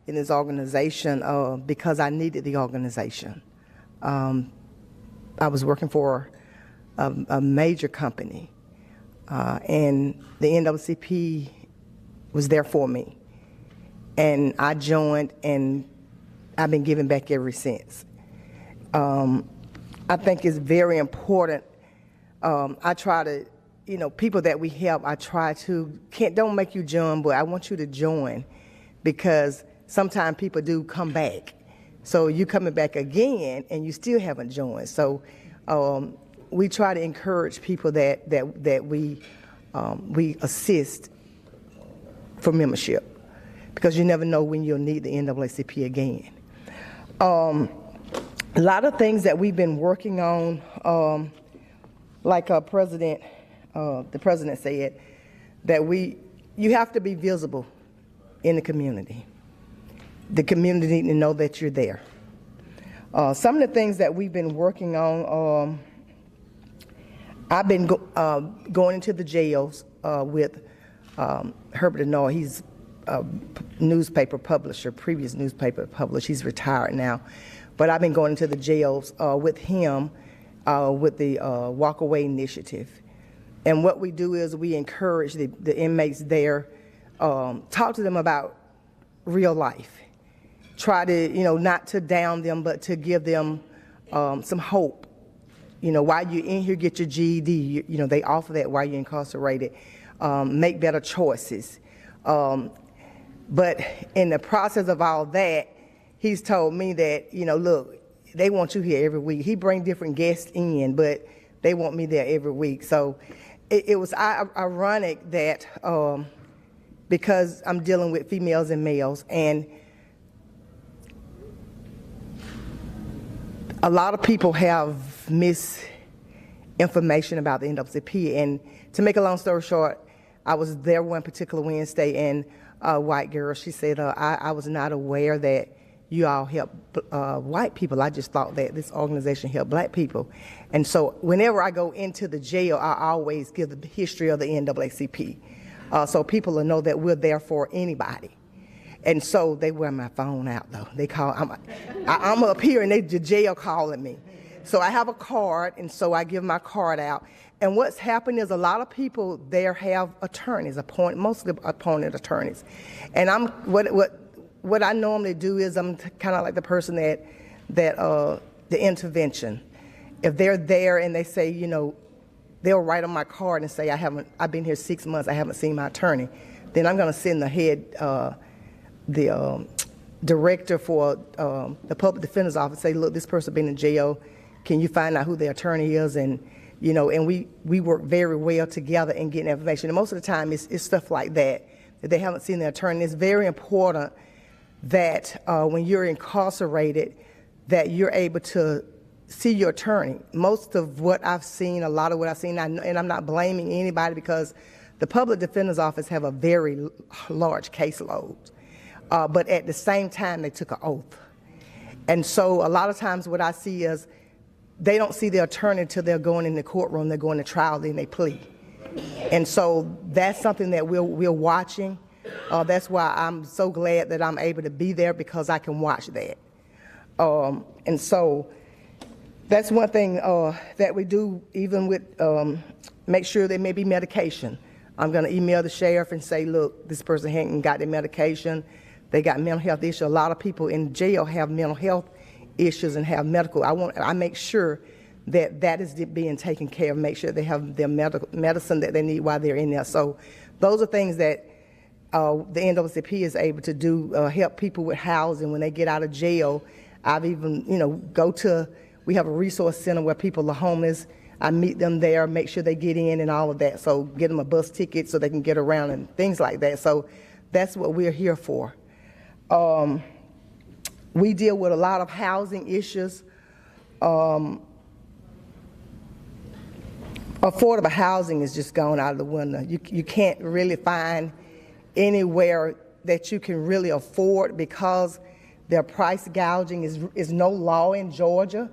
in this organization because I needed the organization. I was working for a major company, and the NAACP was there for me. And I joined, and I've been giving back ever since. I think it's very important. I try to, people that we help, I try to, don't make you join, but I want you to join, because sometimes people do come back. So you coming back again and you still haven't joined. So we try to encourage people that we assist for membership, because you never know when you'll need the NAACP again. A lot of things that we've been working on, like the president said, that you have to be visible in the community. The community need to know that you're there. Some of the things that we've been working on, I've been going into the jails with Herbert Denoy. He's a newspaper publisher, previous newspaper publisher. He's retired now. But I've been going into the jails with him with the Walk Away Initiative. And what we do is we encourage the inmates there, talk to them about real life. Try to, not to down them, but to give them some hope. While you're in here, get your GED. They offer that while you're incarcerated. Make better choices. But in the process of all that, he's told me that, look, they want you here every week. He bring different guests in, but they want me there every week. So it was ironic that because I'm dealing with females and males, and a lot of people have misinformation about the NAACP. And to make a long story short, I was there one particular Wednesday, and a white girl, she said, I was not aware that you all help white people. I just thought that this organization helped black people. And so whenever I go into the jail, I always give the history of the NAACP, so people will know that we're there for anybody. And so they wear my phone out, though. They call, I'm up here, and the jail calling me. So I have a card, and so I give my card out. And what's happened is a lot of people there have attorneys, mostly appointed attorneys. And what I normally do is I'm kind of like the person that the intervention. If they're there and they say, they'll write on my card and say, I've been here 6 months, I haven't seen my attorney, then I'm going to send the director for the public defender's office, say, look, this person been in jail. Can you find out who their attorney is? And and we work very well together in getting information. And most of the time, it's stuff like that they haven't seen their attorney. It's very important that when you're incarcerated, that you're able to see your attorney. Most of what I've seen, a lot of what I've seen, and I'm not blaming anybody, because the public defender's office have a very large caseload. But at the same time, they took an oath. And so a lot of times what I see is they don't see their attorney until they're going in the courtroom, they're going to trial, then they plea. And so that's something that we're watching. That's why I'm so glad that I'm able to be there, because I can watch that. And so that's one thing that we do, even with make sure there may be medication. I'm going to email the sheriff and say, look, this person hasn't got their medication. They got mental health issues. A lot of people in jail have mental health issues and have medical. I make sure that is being taken care of, make sure they have their medicine that they need while they're in there. So those are things that the NAACP is able to do, help people with housing when they get out of jail. I've even, we have a resource center where people are homeless. I meet them there, make sure they get in and all of that. So get them a bus ticket so they can get around and things like that. So that's what we're here for. We deal with a lot of housing issues. Affordable housing is just gone out of the window. You can't really find anywhere that you can really afford, because their price gouging is no law in Georgia,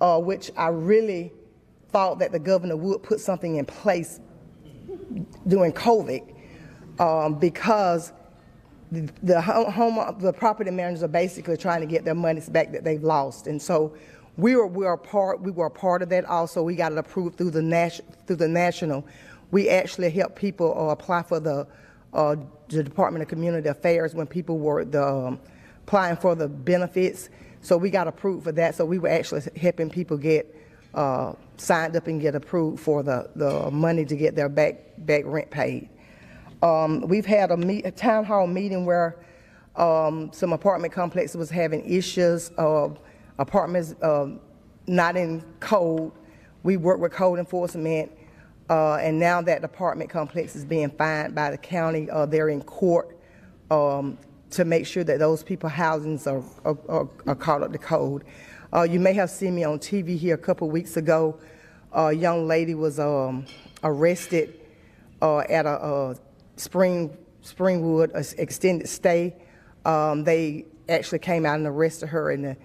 which I really thought that the governor would put something in place during COVID because the property managers are basically trying to get their monies back that they've lost, and so we were a part of that. Also, we got it approved through the national. We actually helped people apply for the Department of Community Affairs when people were applying for the benefits. So we got approved for that. So we were actually helping people get signed up and get approved for the money to get their back rent paid. We've had a town hall meeting where some apartment complexes was having issues of apartments not in code. We work with code enforcement, and now that apartment complex is being fined by the county, they're in court to make sure that those people's housings are caught up to code. You may have seen me on TV here a couple weeks ago. A young lady was arrested at a Springwood extended stay. They actually came out and arrested her, and the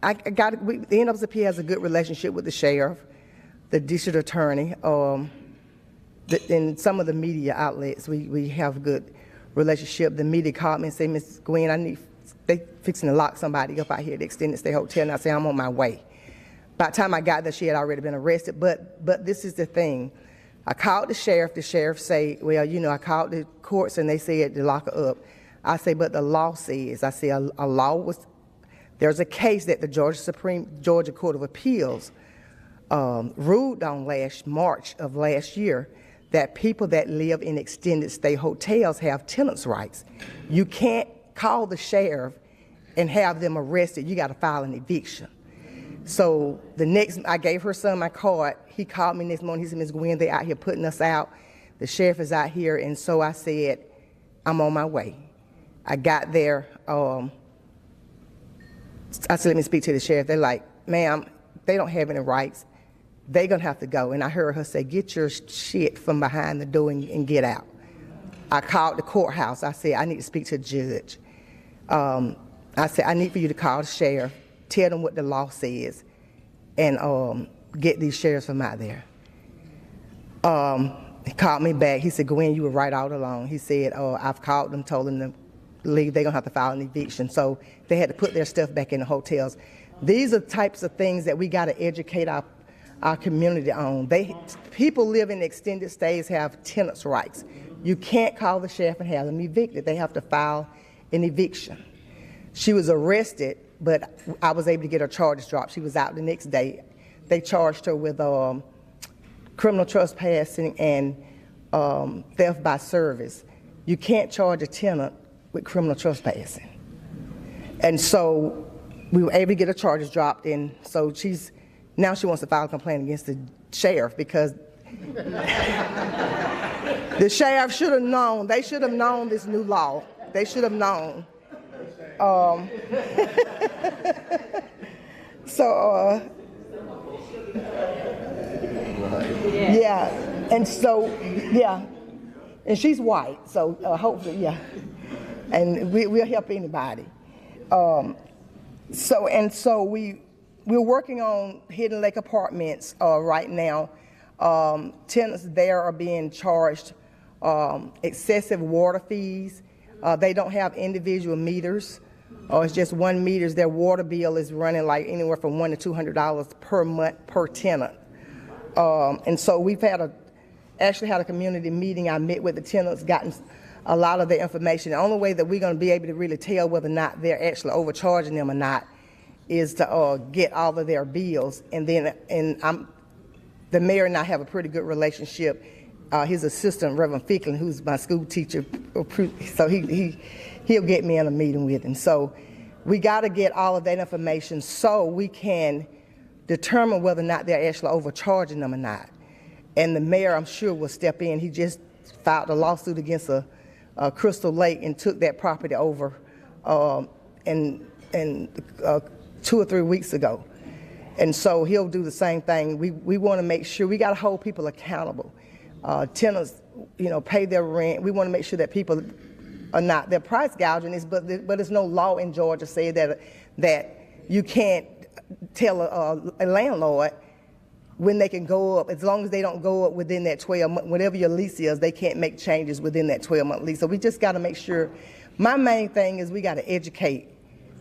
NAACP has a good relationship with the sheriff, the district attorney, and some of the media outlets. We have a good relationship. The media called me and said, "Ms. Gwen, they fixing to lock somebody up out here at the extended stay hotel." And I said, "I'm on my way." By the time I got there, she had already been arrested. But this is the thing. I called the sheriff. The sheriff say, "Well, I called the courts and they said to lock her up." I say, "But the law says," I say, a law was, there's a case that the Georgia Court of Appeals ruled on March of last year that people that live in extended stay hotels have tenants' rights. You can't call the sheriff and have them arrested. You got to file an eviction. So I gave her son my card. He called me next morning. He said, "Ms. Gwen, they out here putting us out. The sheriff is out here." And so I said, "I'm on my way." I got there. I said, "Let me speak to the sheriff." They're like, "Ma'am, they don't have any rights. They're going to have to go." And I heard her say, "Get your shit from behind the door and get out." I called the courthouse. I said, "I need to speak to the judge." I said, "I need for you to call the sheriff, tell them what the law says, and get these sheriffs from out there." He called me back. He said, "Gwen, you were right all along." He said, "I've called them, told them to leave. They're going to have to file an eviction." So they had to put their stuff back in the hotels. These are types of things that we got to educate our community on. People live in extended stays have tenants' rights. You can't call the sheriff and have them evicted. They have to file an eviction. She was arrested, but I was able to get her charges dropped. She was out the next day. They charged her with criminal trespassing and theft by service. You can't charge a tenant with criminal trespassing. And so we were able to get her charges dropped, and so now she wants to file a complaint against the sheriff because the sheriff should have known. They should have known this new law. They should have known. Yeah, and she's white, so hopefully, yeah, and we'll help anybody. So we're working on Hidden Lake Apartments right now. Tenants there are being charged excessive water fees. They don't have individual meters. It's just one meter. Their water bill is running like anywhere from $100 to $200 per month per tenant. And so we've actually had a community meeting. I met with the tenants, gotten a lot of their information. The only way that we're going to be able to really tell whether or not they're actually overcharging them or not is to get all of their bills. And then, the mayor and I have a pretty good relationship. His assistant, Reverend Ficklin, who's my school teacher, so he'll get me in a meeting with him. So we got to get all of that information so we can determine whether or not they're actually overcharging them or not. And the mayor, I'm sure, will step in. He just filed a lawsuit against a Crystal Lake and took that property over and 2 or 3 weeks ago. And so he'll do the same thing. We want to make sure we got to hold people accountable. Tenants, pay their rent. We want to make sure that people are not, they're price gouging this, but there's no law in Georgia saying that you can't tell a landlord when they can go up. As long as they don't go up within that 12 month, whatever your lease is, they can't make changes within that 12-month lease. So we just got to make sure. My main thing is we got to educate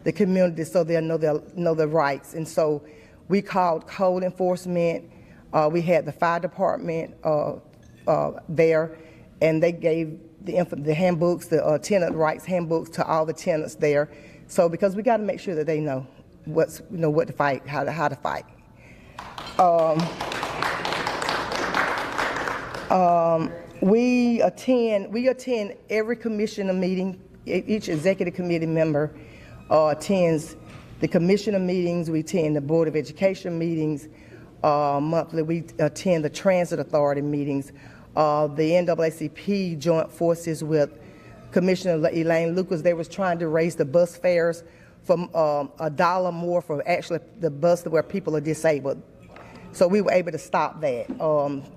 the community so they'll know their rights. And so we called code enforcement. We had the fire department there, and they gave the handbooks, the tenant rights handbooks to all the tenants there. So because we got to make sure that they know what to fight, how to fight. We attend every commissioner meeting. Each executive committee member attends the commissioner meetings. We attend the Board of Education meetings monthly. We attend the Transit Authority meetings. The NAACP joint forces with Commissioner Elaine Lucas. They was trying to raise the bus fares from $1 more for actually the bus where people are disabled. So we were able to stop that.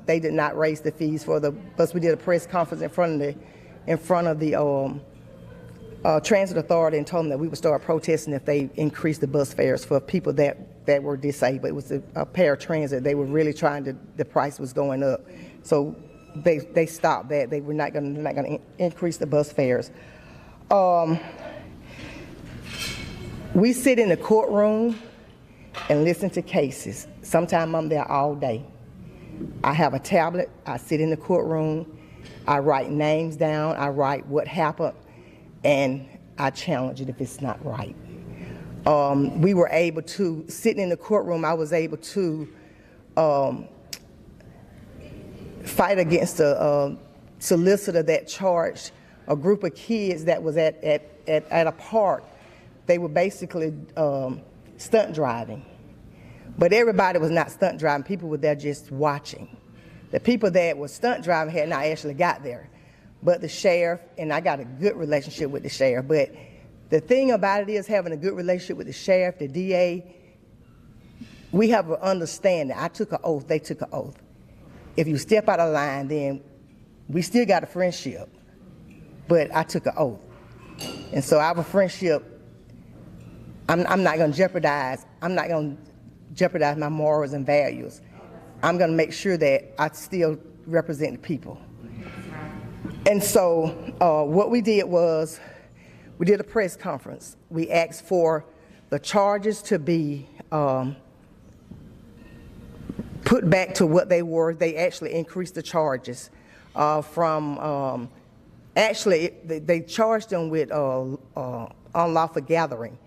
They did not raise the fees for the bus. We did a press conference in front of the Transit Authority and told them that we would start protesting if they increased the bus fares for people that were disabled. It was a paratransit. They were really trying the price was going up. So they stopped that. They were not going to increase the bus fares. We sit in the courtroom and listen to cases. Sometimes I'm there all day. I have a tablet. I sit in the courtroom. I write names down. I write what happened, and I challenge it if it's not right. We were able to, sitting in the courtroom, I was able to fight against a solicitor that charged a group of kids that was at a park. They were basically stunt driving. But everybody was not stunt driving. People were there just watching. The people that were stunt driving had not actually got there. But the sheriff, and I got a good relationship with the sheriff, but the thing about it is having a good relationship with the sheriff, the DA, we have an understanding. I took an oath, they took an oath. If you step out of line, then we still got a friendship, but I took an oath. And so our friendship, I'm not gonna jeopardize my morals and values. I'm gonna make sure that I still represent the people. And so what we did was, we did a press conference. We asked for the charges to be put back to what they were. They actually increased the charges from, actually they charged them with unlawful gathering.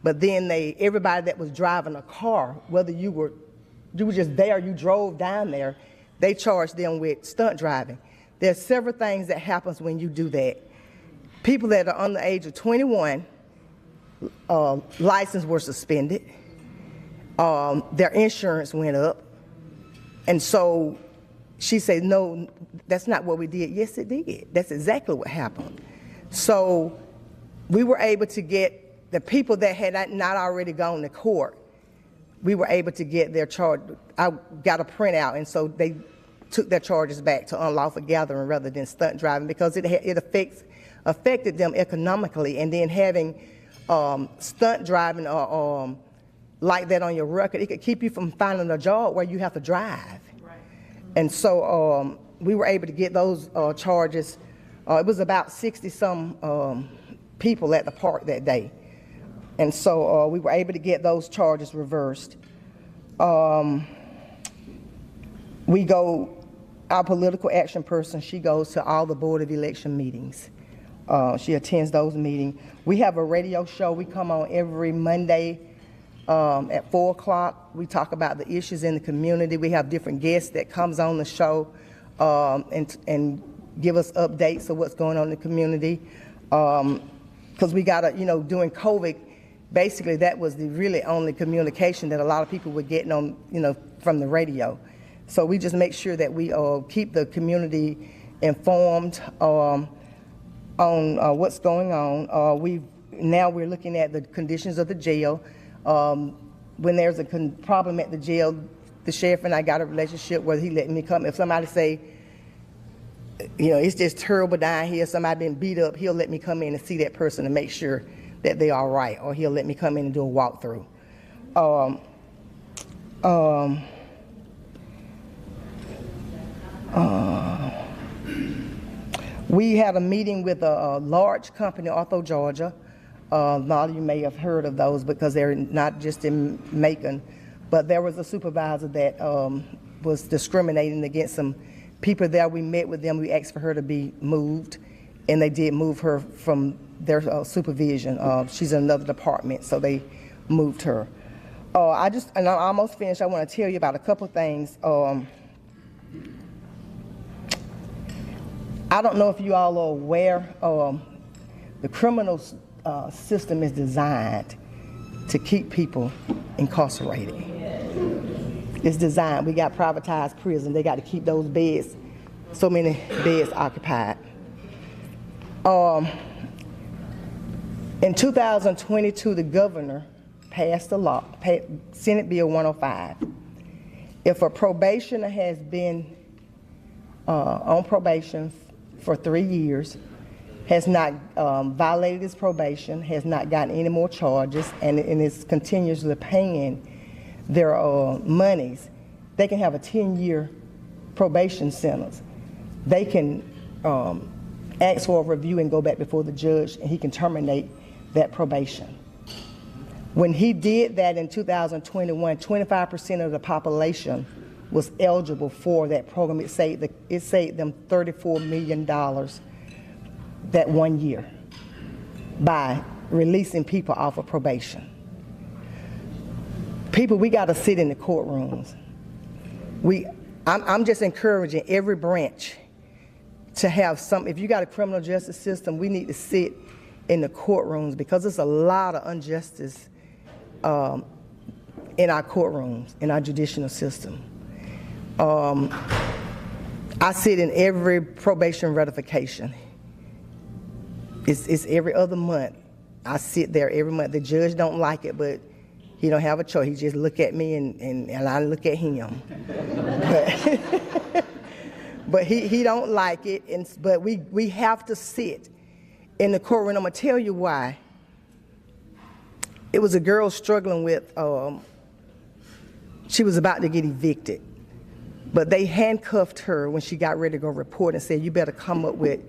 But then everybody that was driving a car, whether you were just there, you drove down there, they charged them with stunt driving. There's several things that happens when you do that. People that are under the age of 21, license were suspended. Their insurance went up. And so she said, no, that's not what we did. Yes, it did. That's exactly what happened. So we were able to get the people that had not already gone to court, we were able to get their charge. I got a printout, and so they took their charges back to unlawful gathering rather than stunt driving, because it affected them economically. And then having stunt driving like that on your record, it could keep you from finding a job where you have to drive. Right. And so we were able to get those charges. It was about 60-some people at the park that day. And so we were able to get those charges reversed. Our political action person, she goes to all the Board of Election meetings. She attends those meetings. We have a radio show. We come on every Monday at 4 o'clock. We talk about the issues in the community. We have different guests that comes on the show and give us updates of what's going on in the community. Because we got during COVID, basically that was the really only communication that a lot of people were getting on, from the radio. So we just make sure that we keep the community informed on what's going on. Now we're looking at the conditions of the jail. When there's a problem at the jail, the sheriff and I got a relationship where he let me come. If somebody say, it's just terrible down here, somebody been beat up, he'll let me come in and see that person and make sure that they're all right, or he'll let me come in and do a walkthrough. We had a meeting with a large company, Ortho, Georgia. A lot of you may have heard of those because they're not just in Macon, but there was a supervisor that was discriminating against some people there. We met with them. We asked for her to be moved, and they did move her from their supervision. She's in another department, so they moved her. I'm almost finished. I want to tell you about a couple things. I don't know if you all are aware, the criminal system is designed to keep people incarcerated. It's designed. We got privatized prison. They got to keep those beds, so many beds occupied. In 2022, the governor passed a law, Senate Bill 105. If a probationer has been on probation for 3 years, has not violated his probation, has not gotten any more charges, and is continuously paying their monies, they can have a 10-year probation sentence. They can ask for a review and go back before the judge, and he can terminate that probation. When he did that in 2021, 25% of the population was eligible for that program. It saved them $34 million that 1 year by releasing people off of probation. People, we got to sit in the courtrooms. I'm just encouraging every branch to have some. If you got a criminal justice system, we need to sit in the courtrooms because there's a lot of injustice in our courtrooms, in our judicial system. I sit in every probation ratification. It's every other month. I sit there every month. The judge don't like it, but he don't have a choice. He just look at me and I look at him. But he don't like it, but we have to sit in the courtroom. I'm gonna tell you why. It was a girl struggling with, she was about to get evicted, but they handcuffed her when she got ready to go report and said, you better come up with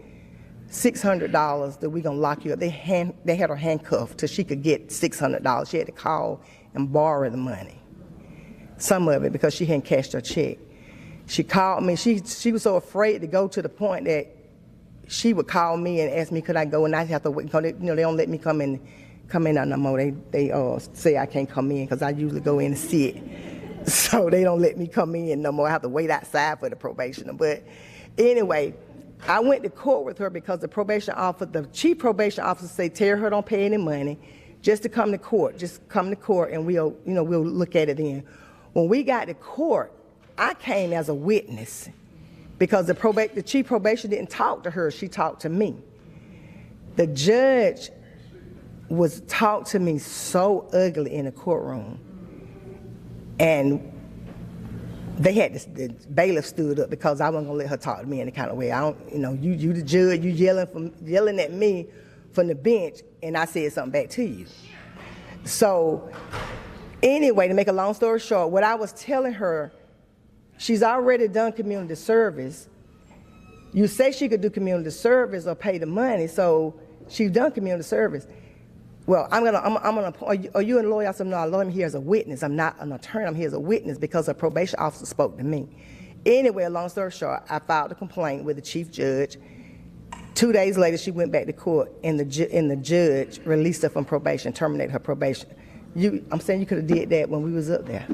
$600 that we're gonna lock you up. They had her handcuffed till she could get $600. She had to call and borrow the money, some of it, because she hadn't cashed her check. She called me. She was so afraid to go to the point that she would call me and ask me, could I go? And I have to wait. They don't let me come in no more. They say I can't come in because I usually go in and sit. So they don't let me come in no more. I have to wait outside for the probationer. But anyway, I went to court with her because the chief probation officer said, tell her don't pay any money, just to come to court. Just come to court and we'll look at it then. When we got to court, I came as a witness because the chief probation didn't talk to her, she talked to me. The judge was talked to me so ugly in the courtroom. And the bailiff stood up because I wasn't gonna let her talk to me in the kind of way. You the judge, you yelling at me from the bench, and I said something back to you. So anyway, to make a long story short, what I was telling her, she's already done community service. You say she could do community service or pay the money, so she's done community service. Well, are you a lawyer? I said, no, I'm here as a witness. I'm not an attorney, I'm here as a witness because a probation officer spoke to me. Anyway, long story short, I filed a complaint with the chief judge. 2 days later, she went back to court, and the judge released her from probation, terminated her probation. I'm saying you could have did that when we was up there.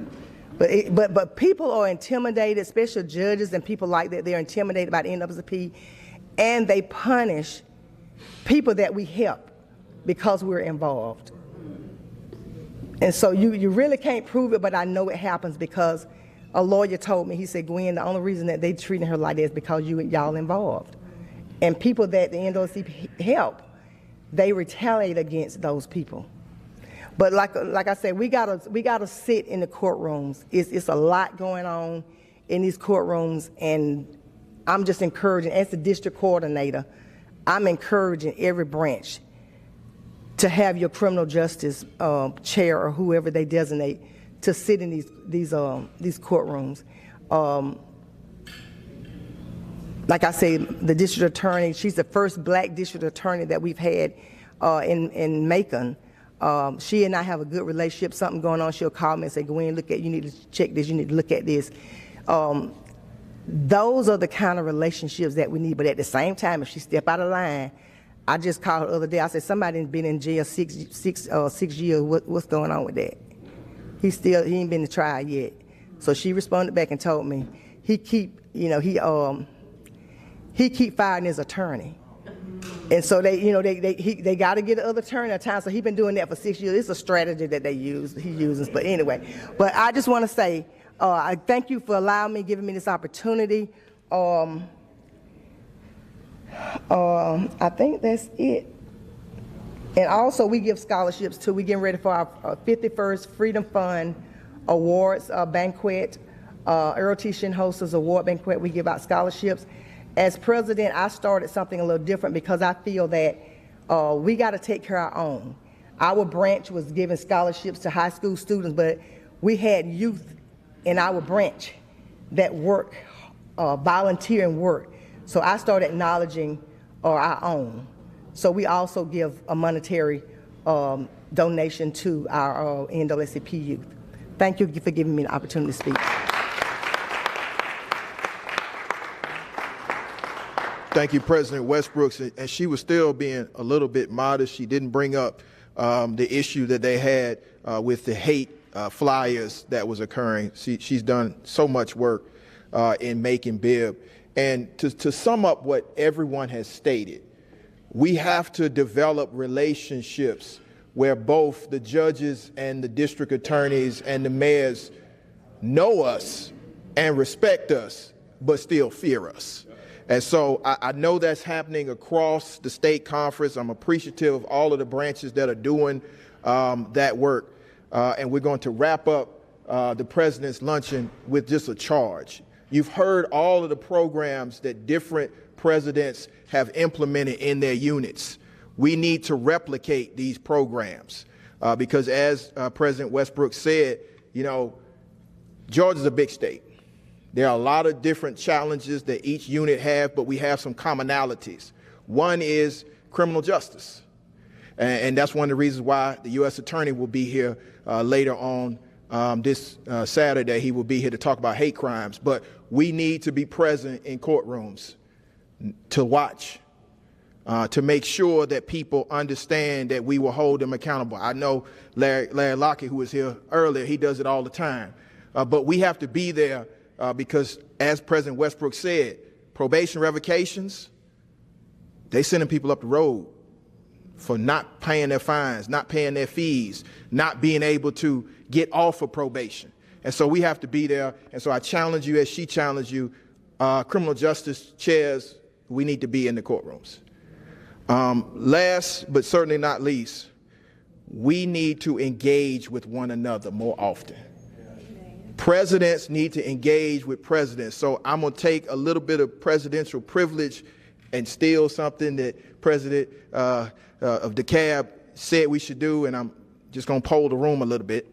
But people are intimidated, especially judges and people like that. They're intimidated by the NAACP, and they punish people that we help because we're involved. And so you really can't prove it, but I know it happens because a lawyer told me, he said, Gwen, the only reason that they treating her like that is because y'all involved. And people that the NAACP help, they retaliate against those people. But like I said, we gotta sit in the courtrooms. It's a lot going on in these courtrooms, and I'm just encouraging, as the district coordinator, I'm encouraging every branch to have your criminal justice chair or whoever they designate to sit in these courtrooms. like I say, the district attorney, she's the first black district attorney that we've had in Macon. She and I have a good relationship. Something going on, she'll call me and say, Gwen, look at, you need to check this, you need to look at this. Those are the kind of relationships that we need. But at the same time, if she step out of line, I just called her the other day. I said, somebody's been in jail 6 years. What's going on with that? He ain't been to trial yet. So she responded back and told me he keep firing his attorney. And so they got to get another attorney at times. So he's been doing that for 6 years. It's a strategy that he uses. But anyway, but I just want to say, I thank you for allowing me, giving me this opportunity. I think that's it. And also we give scholarships too. We're getting ready for our 51st Freedom Fund Awards banquet. Earl T. Shinholster's award banquet. We give out scholarships. As president, I started something a little different because I feel that we got to take care of our own. Our branch was giving scholarships to high school students, but we had youth in our branch that work, volunteer and work. So I started acknowledging our own. So we also give a monetary donation to our NAACP youth. Thank you for giving me the opportunity to speak. Thank you, President Westbrooks. And she was still being a little bit modest. She didn't bring up the issue that they had with the hate flyers that was occurring. She's done so much work in making Bibb. And to sum up what everyone has stated, we have to develop relationships where both the judges and the district attorneys and the mayors know us and respect us, but still fear us. And so I know that's happening across the state conference. I'm appreciative of all of the branches that are doing that work. And we're going to wrap up the President's Luncheon with just a charge. You've heard all of the programs that different presidents have implemented in their units. We need to replicate these programs because as President Westbrook said, Georgia's a big state. There are a lot of different challenges that each unit have, but we have some commonalities. One is criminal justice. And that's one of the reasons why the U.S. Attorney will be here later on this Saturday. He will be here to talk about hate crimes. But we need to be present in courtrooms to watch, to make sure that people understand that we will hold them accountable. I know Larry Lockett, who was here earlier, he does it all the time. But we have to be there because, as President Westbrook said, probation revocations, they sending people up the road for not paying their fines, not paying their fees, not being able to get off of probation. And so we have to be there. And so I challenge you, as she challenged you, criminal justice chairs, we need to be in the courtrooms. Last but certainly not least, we need to engage with one another more often. Presidents need to engage with presidents. So I'm going to take a little bit of presidential privilege and steal something that President of DeKalb said we should do, and I'm just going to poll the room a little bit.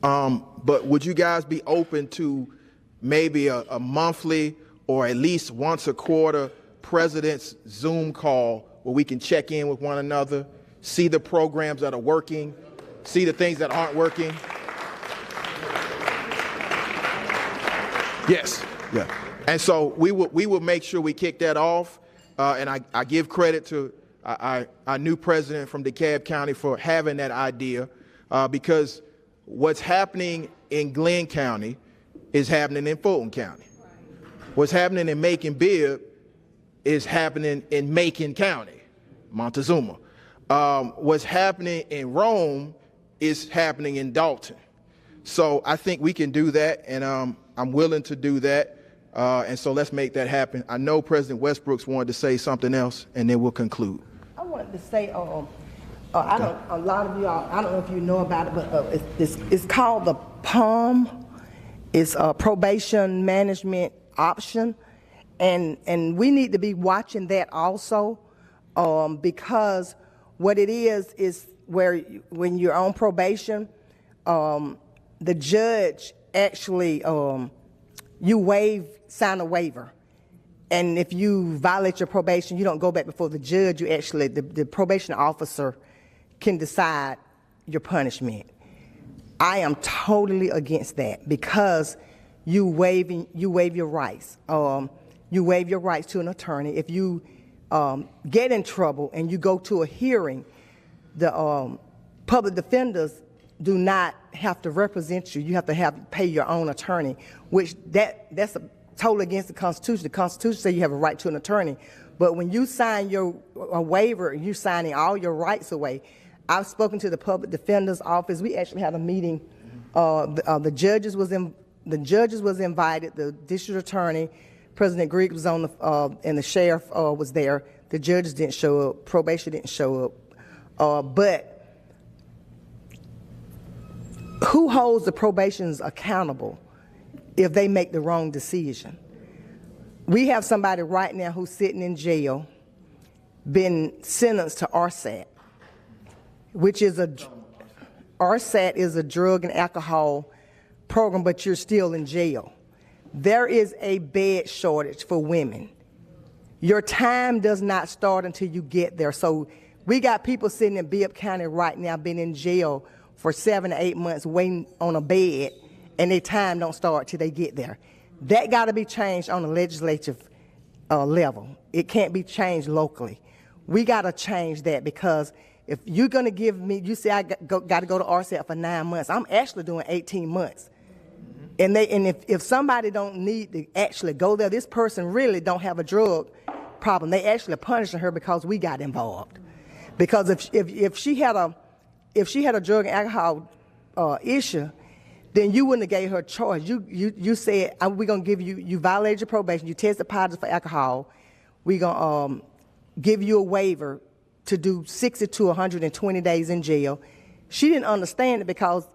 But would you guys be open to maybe a monthly or at least once a quarter president's Zoom call where we can check in with one another, see the programs that are working, see the things that aren't working? Yes, yeah. And so we will make sure we kick that off. And I give credit to our new president from DeKalb County for having that idea because what's happening in Glenn County is happening in Fulton County. What's happening in Macon-Bibb is happening in Macon County, Montezuma. What's happening in Rome is happening in Dalton. So I think we can do that, and I'm willing to do that. And so let's make that happen. I know President Westbrooks wanted to say something else, and then we'll conclude. I wanted to say, a lot of you all, I don't know if you know about it, but it's called the POM. It's a probation management option. And we need to be watching that also because what it is where when you're on probation, the judge actually, you sign a waiver. and if you violate your probation, you don't go back before the judge. You actually, the probation officer can decide your punishment. I am totally against that because you waive your rights. You waive your rights to an attorney. If you get in trouble and you go to a hearing, the public defenders do not have to represent you. You have to pay your own attorney, which that's totally against the Constitution. The Constitution says you have a right to an attorney, but when you sign a waiver, you're signing all your rights away. I've spoken to the public defender's office. We actually had a meeting. The judges was invited. The district attorney, President Griggs was on and the sheriff was there. The judges didn't show up. Probation didn't show up. But who holds the probations accountable if they make the wrong decision? We have somebody right now who's sitting in jail, been sentenced to RSAT, which is RSAT is a drug and alcohol program, but you're still in jail. There is a bed shortage for women. Your time does not start until you get there. So we got people sitting in Bibb County right now, been in jail for 7 to 8 months waiting on a bed, and their time don't start till they get there. That got to be changed on a legislative level. It can't be changed locally. We got to change that, because if you're going to give me, you say I got to go to RSAT for 9 months. I'm actually doing 18 months. And if somebody don't need to actually go there, this person really don't have a drug problem. They actually are punishing her because we got involved. Because if she had a drug and alcohol issue, then you wouldn't have gave her a choice. You said, we're going to give you violated your probation, you tested positive for alcohol, we're going to give you a waiver to do 60 to 120 days in jail. She didn't understand it because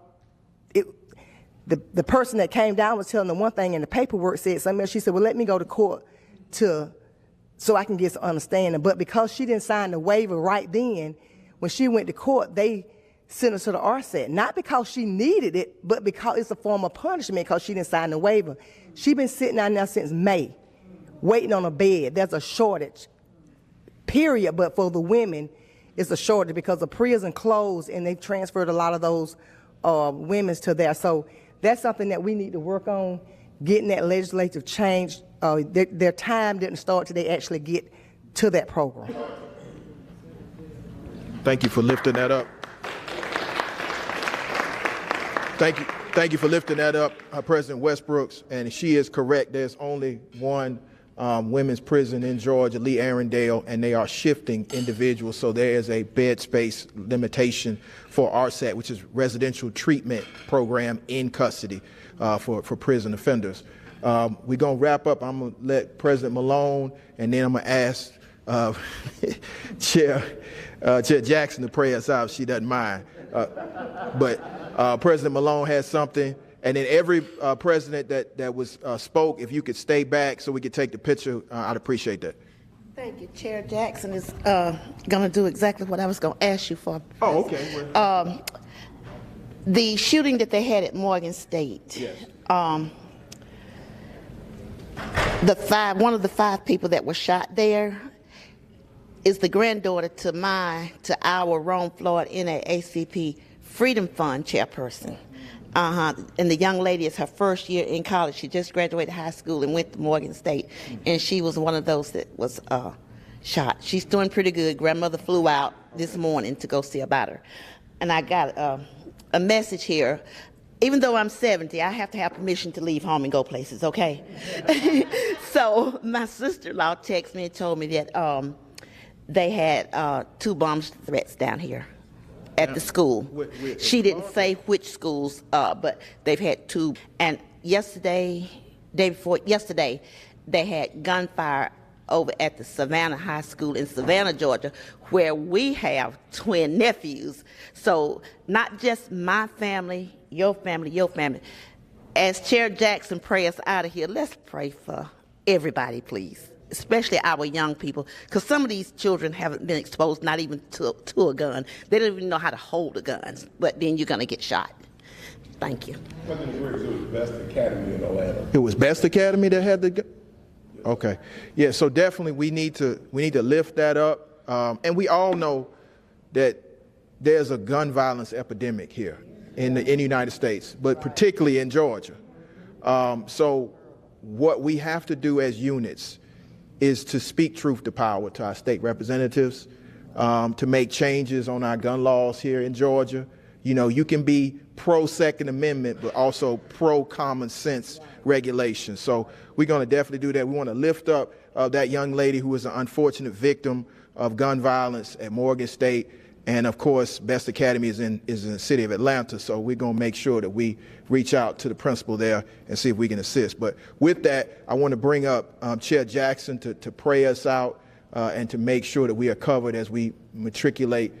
the person that came down was telling her one thing and the paperwork said something else. She said, well, let me go to court so I can get some understanding. But because she didn't sign the waiver right then, when she went to court, they sent her to the RSAT. Not because she needed it, but because it's a form of punishment because she didn't sign the waiver. She's been sitting down now since May, waiting on a bed. There's a shortage, period. But for the women, it's a shortage because the prison closed and they've transferred a lot of those women to there. So that's something that we need to work on, getting that legislative change. Their time didn't start till they actually get to that program. Thank you for lifting that up. Thank you for lifting that up, President Westbrooks. And she is correct. There's only one women's prison in Georgia, Lee Arundel, and they are shifting individuals. So there is a bed space limitation for RSAT, which is Residential Treatment Program in Custody for prison offenders. We're going to wrap up. I'm going to let President Malone, and then I'm going to ask Chair Jackson to pray us out if she doesn't mind. But President Malone has something. And then every president that was spoke, if you could stay back so we could take the picture, I'd appreciate that. Thank you. Chair Jackson is going to do exactly what I was going to ask you for. Oh, okay. The shooting that they had at Morgan State. Yes. One of the 5 people that were shot there is the granddaughter to our Rome, Florida NAACP Freedom Fund chairperson. And the young lady is her first year in college. She just graduated high school and went to Morgan State, and she was one of those that was shot. She's doing pretty good. Grandmother flew out this morning to go see about her. And I got a message here. Even though I'm 70, I have to have permission to leave home and go places, okay? So my sister-in-law texted me and told me that they had 2 bomb threats down here at the school. She didn't say which schools, but they've had 2. And day before yesterday, they had gunfire over at the Savannah High School in Savannah, Georgia, where we have twin nephews. So not just my family, your family, your family. As Chair Jackson prays us out of here, let's pray for everybody, please, especially our young people, because some of these children haven't been exposed not even to a gun. They don't even know how to hold a gun, but then you're going to get shot. Thank you. President Griggs, it was Best Academy in Atlanta. It was Best Academy that had the gun? Okay. Yeah, so definitely we need to lift that up. And we all know that there's a gun violence epidemic here in the United States, but particularly in Georgia. So what we have to do as units is to speak truth to power to our state representatives, to make changes on our gun laws here in Georgia. You know, you can be pro Second Amendment, but also pro common sense regulation. So we're going to definitely do that. We want to lift up that young lady who was an unfortunate victim of gun violence at Morgan State. And of course, Best Academy is in the city of Atlanta. So we're going to make sure that we reach out to the principal there and see if we can assist. But with that, I want to bring up Chair Jackson to pray us out and to make sure that we are covered as we matriculate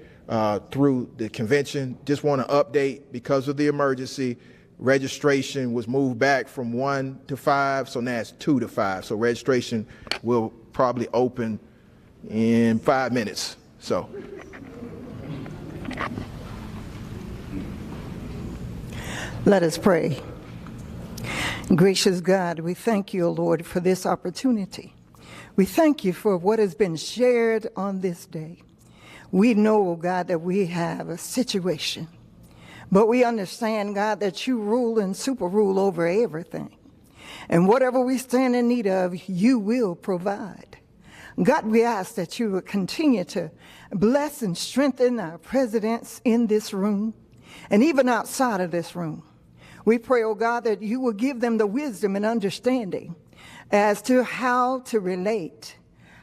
through the convention. Just want to update, because of the emergency, registration was moved back from 1 to 5, so now it's 2 to 5. So registration will probably open in 5 minutes. So. Let us pray. Gracious God, we thank you, O Lord, for this opportunity. We thank you for what has been shared on this day. We know, O God, that we have a situation, but we understand, God, that you rule and super rule over everything. And whatever we stand in need of, you will provide. God, we ask that you would continue to bless and strengthen our presidents in this room and even outside of this room. We pray, oh God, that you will give them the wisdom and understanding as to how to relate,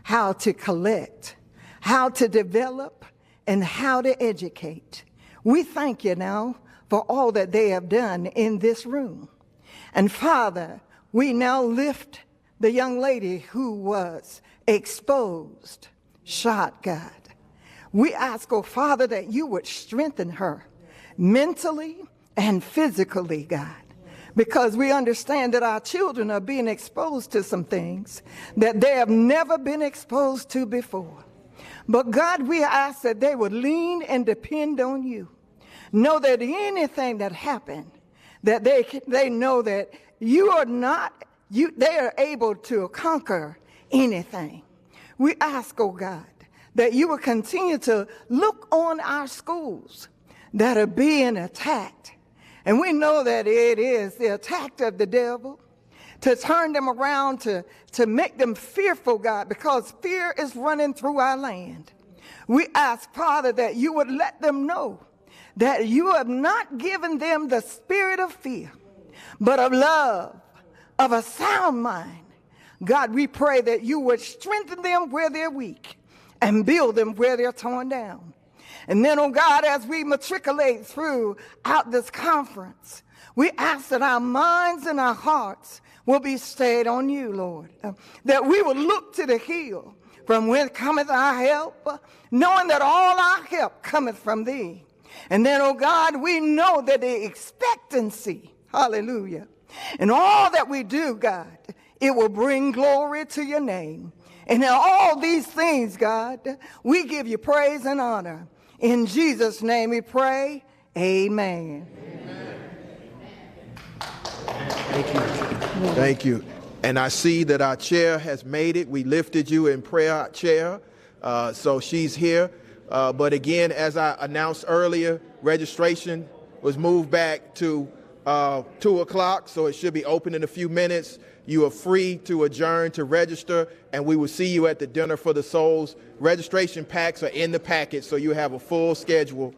how to collect, how to develop, and how to educate. We thank you now for all that they have done in this room. And Father, we now lift the young lady who was exposed, shot, God. We ask, oh Father, that you would strengthen her mentally and physically, God, because we understand that our children are being exposed to some things that they have never been exposed to before. But God, we ask that they would lean and depend on you. Know that anything that happened, that they know that you are not, they are able to conquer anything. We ask, oh God, that you will continue to look on our schools that are being attacked. And we know that it is the attack of the devil to turn them around, to make them fearful, God, because fear is running through our land. We ask, Father, that you would let them know that you have not given them the spirit of fear, but of love, of a sound mind. God, we pray that you would strengthen them where they're weak and build them where they're torn down. And then, oh God, as we matriculate throughout this conference, we ask that our minds and our hearts will be stayed on you, Lord, that we will look to the hill from whence cometh our help, knowing that all our help cometh from thee. And then, oh God, we know that the expectancy, hallelujah, and all that we do, God, it will bring glory to your name. And in all these things, God, we give you praise and honor. In Jesus' name we pray, amen. Thank you. Thank you. And I see that our chair has made it. We lifted you in prayer, chair. So she's here. But again, as I announced earlier, registration was moved back to 2 o'clock, so it should be open in a few minutes. You are free to adjourn to register, and we will see you at the Dinner for the Souls. Registration packs are in the packet, so you have a full schedule